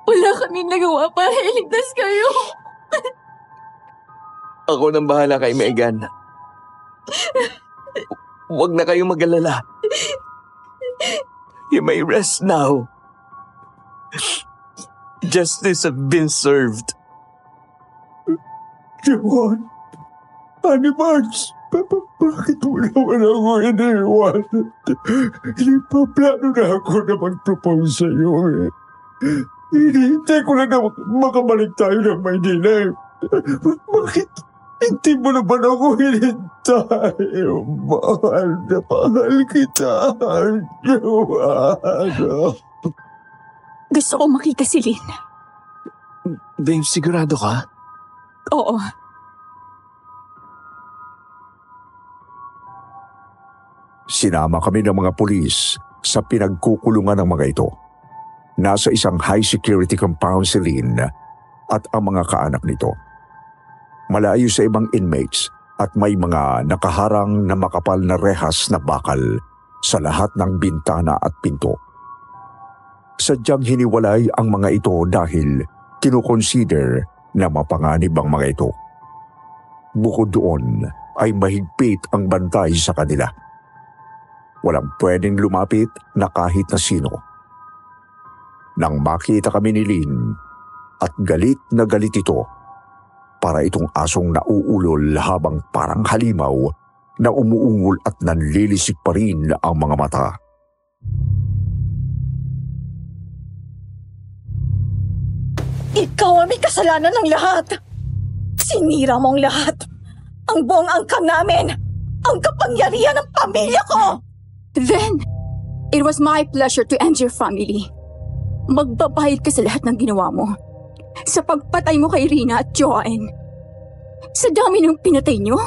Wala kaming nagawa para iligtas kayo. Ako nang bahala kay Megan. Huwag na kayong mag-alala. You may rest now. Justice has been served. Joanne, Honey Buns, bakit wala ako iniwan? Hindi pa plano na ako na mag-propose sa'yo eh. Hinihintay ko lang na makabalik tayo ng Maynila. Bakit hindi mo naman ako hinintay? Mahal na mahal kita, Joanne. Gusto ko makita si Lynn. Babe, sigurado ka? Oo. Sinama kami ng mga pulis sa pinagkukulungan ng mga ito. Nasa isang high-security compound si Lynn at ang mga kaanak nito. Malayo sa ibang inmates at may mga nakaharang na makapal na rehas na bakal sa lahat ng bintana at pinto. Sadyang hiniwalay ang mga ito dahil kinukonsider na mapanganib ang mga ito. Bukod doon ay mahigpit ang bantay sa kanila. Walang pwedeng lumapit na kahit na sino. Nang makita kami ni Lynn at galit na galit ito, para itong asong nauulol habang parang halimaw na umuungol at nanlilisik pa rin ang mga mata. Ikaw ang may kasalanan ng lahat. Sinira mo ang lahat. Ang buong angkan namin. Ang kapangyarihan ng pamilya ko. Then, it was my pleasure to end your family. Magbabayad ka sa lahat ng ginawa mo. Sa pagpatay mo kay Rina at Joanne. Sa dami ng pinatay nyo,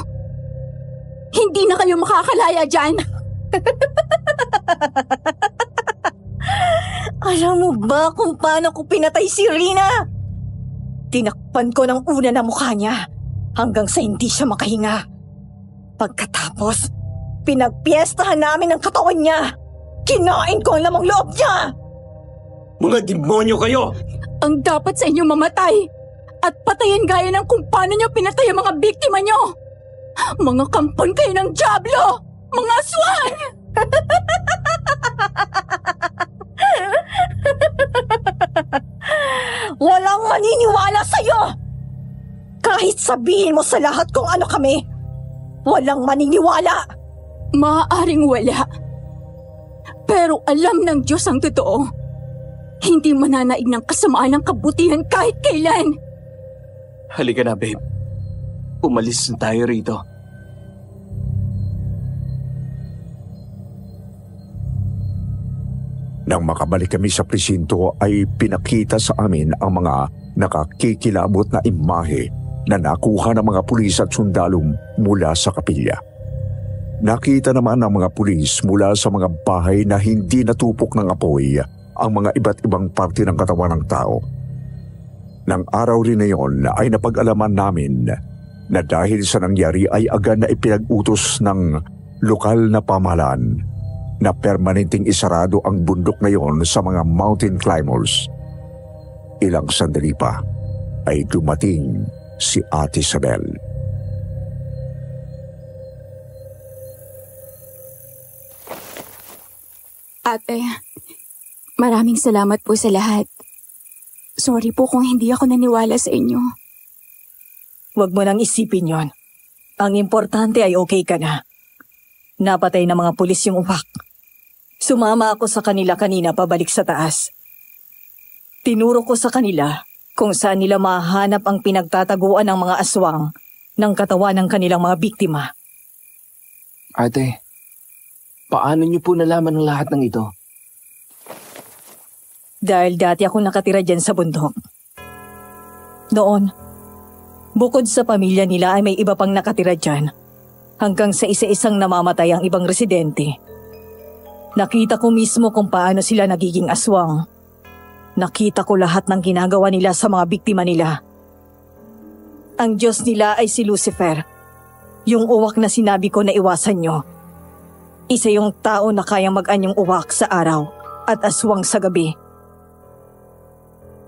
hindi na kayo makakalaya dyan. Alam mo ba kung paano ko pinatay si Rina? Tinakpan ko ng una na mukha niya hanggang sa hindi siya makahinga. Pagkatapos, pinagpiestahan namin ang katawan niya. Kinain ko ang lamang loob niya. Mga demonyo kayo! Ang dapat sa inyo mamatay at patayin gaya ng kung paano nyo pinatay ang mga biktima nyo. Mga kampon kayo ng dyablo! Mga aswang! Walang maniniwala sa'yo! Kahit sabihin mo sa lahat kung ano kami, walang maniniwala! Maaaring wala. Pero alam ng Diyos ang totoo. Hindi mananaig ng kasamaan ng kabutihan kahit kailan. Halika na, babe. Umalis na tayo rito. Nang makabalik kami sa presinto ay pinakita sa amin ang mga nakakikilabot na imahe na nakuha ng mga pulis at sundalong mula sa kapilya. Nakita naman ng mga pulis mula sa mga bahay na hindi natupok ng apoy ang mga iba't ibang parte ng katawan ng tao. Nang araw rin na yon ay napag-alaman namin na dahil sa nangyari ay agad na ipinag-utos ng lokal na pamahalaan na permanenteng isarado ang bundok na yon sa mga mountain climbers. Ilang sandali pa ay dumating si Ate Isabel. Ate, maraming salamat po sa lahat. Sorry po kung hindi ako naniwala sa inyo. Huwag mo nang isipin yon. Ang importante ay okay ka na. Napatay ng mga pulis yung uwak. Sumama ako sa kanila kanina pabalik sa taas. Tinuro ko sa kanila kung saan nila mahanap ang pinagtataguan ng mga aswang ng katawan ng kanilang mga biktima. Ate, paano niyo po nalaman ang lahat ng ito? Dahil dati akong nakatira dyan sa bundok. Noon, bukod sa pamilya nila ay may iba pang nakatira dyan. Hanggang sa isa-isang namamatay ang ibang residente. Nakita ko mismo kung paano sila nagiging aswang. Nakita ko lahat ng ginagawa nila sa mga biktima nila. Ang Diyos nila ay si Lucifer. Yung uwak na sinabi ko na iwasan nyo. Isa yung tao na kayang mag-anyong uwak sa araw at aswang sa gabi.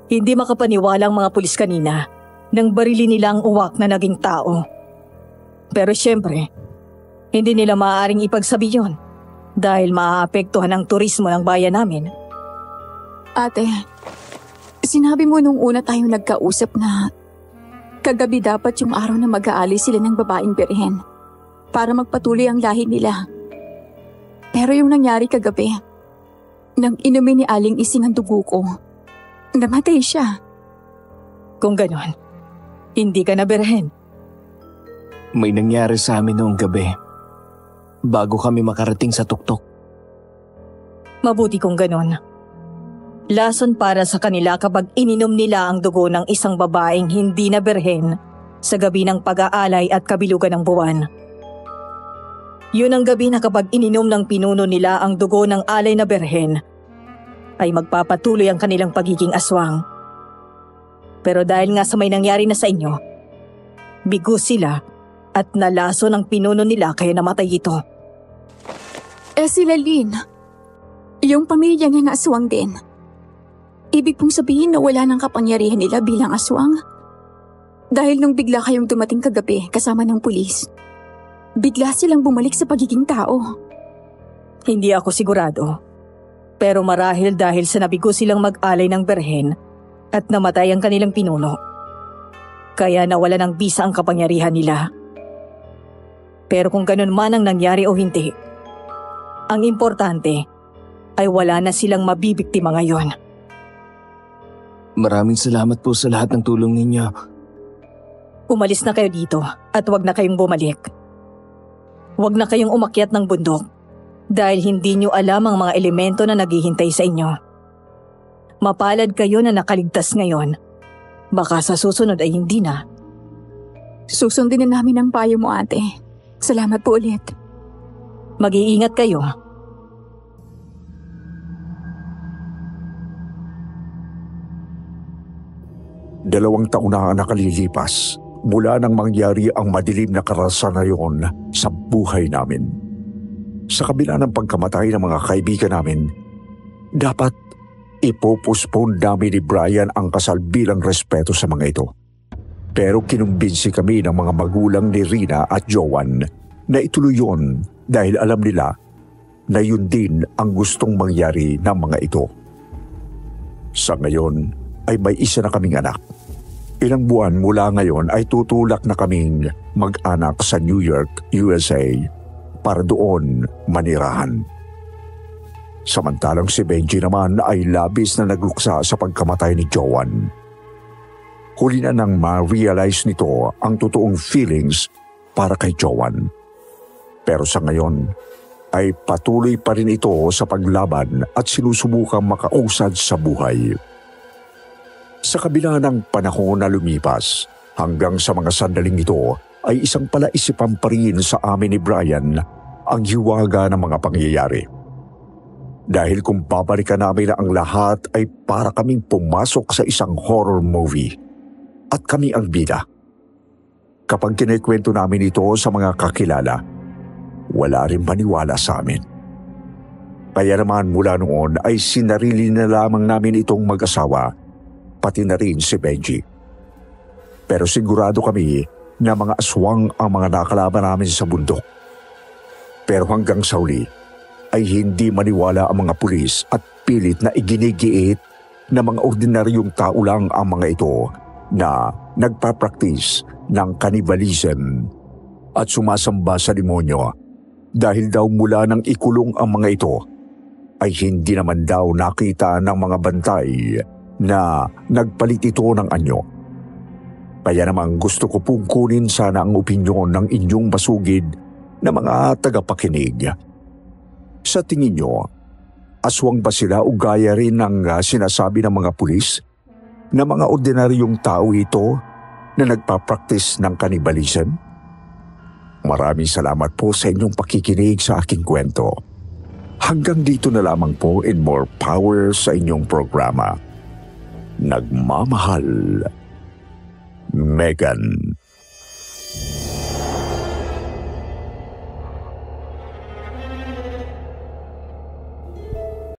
Hindi makapaniwala ang mga pulis kanina nang barili nila ang uwak na naging tao. Pero syempre, hindi nila maaaring ipagsabi yun dahil maaapektuhan ang turismo ng bayan namin. Ate, sinabi mo nung una tayong nagkausap na kagabi dapat yung araw na mag-aalis sila ng babaeng birhen para magpatuloy ang lahi nila. Pero yung nangyari kagabi, nang inumin ni Aling Ising ang dugo ko, namatay siya. Kung ganon, hindi ka na birhen. May nangyari sa amin noong gabi bago kami makarating sa tuktok. Mabuti kung ganon. Lason para sa kanila kapag ininom nila ang dugo ng isang babaeng hindi na birhen sa gabi ng pag-aalay at kabilugan ng buwan. Yun ang gabi na kapag ininom ng pinuno nila ang dugo ng alay na birhen, ay magpapatuloy ang kanilang pagiging aswang. Pero dahil nga sa may nangyari na sa inyo, bigo sila at nalaso ng pinuno nila kaya namatay ito. Sila Lynn, yung pamilya niya na aswang din. Ibig pong sabihin na wala ng kapangyarihan nila bilang aswang? Dahil nung bigla kayong dumating kagabi kasama ng pulis, bigla silang bumalik sa pagiging tao. Hindi ako sigurado. Pero marahil dahil sa nabigo silang mag-alay ng berhen at namatay ang kanilang pinuno. Kaya nawala ng bisa ang kapangyarihan nila. Pero kung ganun man ang nangyari o hindi, ang importante ay wala na silang mabibiktima ngayon. Maraming salamat po sa lahat ng tulong ninyo. Umalis na kayo dito at huwag na kayong bumalik. Huwag na kayong umakyat ng bundok dahil hindi nyo alam ang mga elemento na naghihintay sa inyo. Mapalad kayo na nakaligtas ngayon. Baka sa susunod ay hindi na. Susundin na namin ang payo mo, ate. Salamat po ulit. Mag-iingat kayo. Dalawang taon na ang nakalilipas mula nang mangyari ang madilim na karasan na yon sa buhay namin. Sa kabila ng pagkamatay ng mga kaibigan namin, dapat ipopospone namin ni Brian ang kasal bilang respeto sa mga ito. Pero kinumbinsi kami ng mga magulang ni Rina at Joan na ituloy yon dahil alam nila na yun din ang gustong mangyari ng mga ito. Sa ngayon ay may isa na kaming anak. Ilang buwan mula ngayon ay tutulak na kaming mag-anak sa New York, USA para doon manirahan. Samantalang si Benji naman ay labis na nagluksa sa pagkamatay ni Joan. Huli na nang ma-realize nito ang totoong feelings para kay Joan. Pero sa ngayon ay patuloy pa rin ito sa paglaban at sinusubukang makausad sa buhay. Sa kabila ng panahon na lumipas, hanggang sa mga sandaling ito ay isang palaisipan pa rin sa amin ni Brian ang hiwaga ng mga pangyayari. Dahil kung babalikan namin ang lahat ay para kaming pumasok sa isang horror movie at kami ang bida. Kapag kinikwento namin ito sa mga kakilala, wala rin maniwala sa amin. Kaya naman mula noon ay sinarili na lamang namin itong mag-asawa, pati na rin si Benji. Pero sigurado kami na mga aswang ang mga nakalaban namin sa bundok. Pero hanggang sa huli ay hindi maniwala ang mga pulis at pilit na iginigiit na mga ordinaryong tao lang ang mga ito na nagpa-practice ng cannibalism at sumasamba sa demonyo dahil daw mula nang ikulong ang mga ito ay hindi naman daw nakita ng mga bantay na nagpalit ito ng anyo. Kaya naman gusto ko pong kunin sana ang opinyon ng inyong basugid na mga tagapakinig. Sa tingin nyo, aswang ba sila o gaya rin ng sinasabi ng mga pulis na mga ordinaryong tao ito na nagpa-practice ng cannibalism? Maraming salamat po sa inyong pakikinig sa aking kwento. Hanggang dito na lamang po in more power sa inyong programa. Nagmamahal, Megan.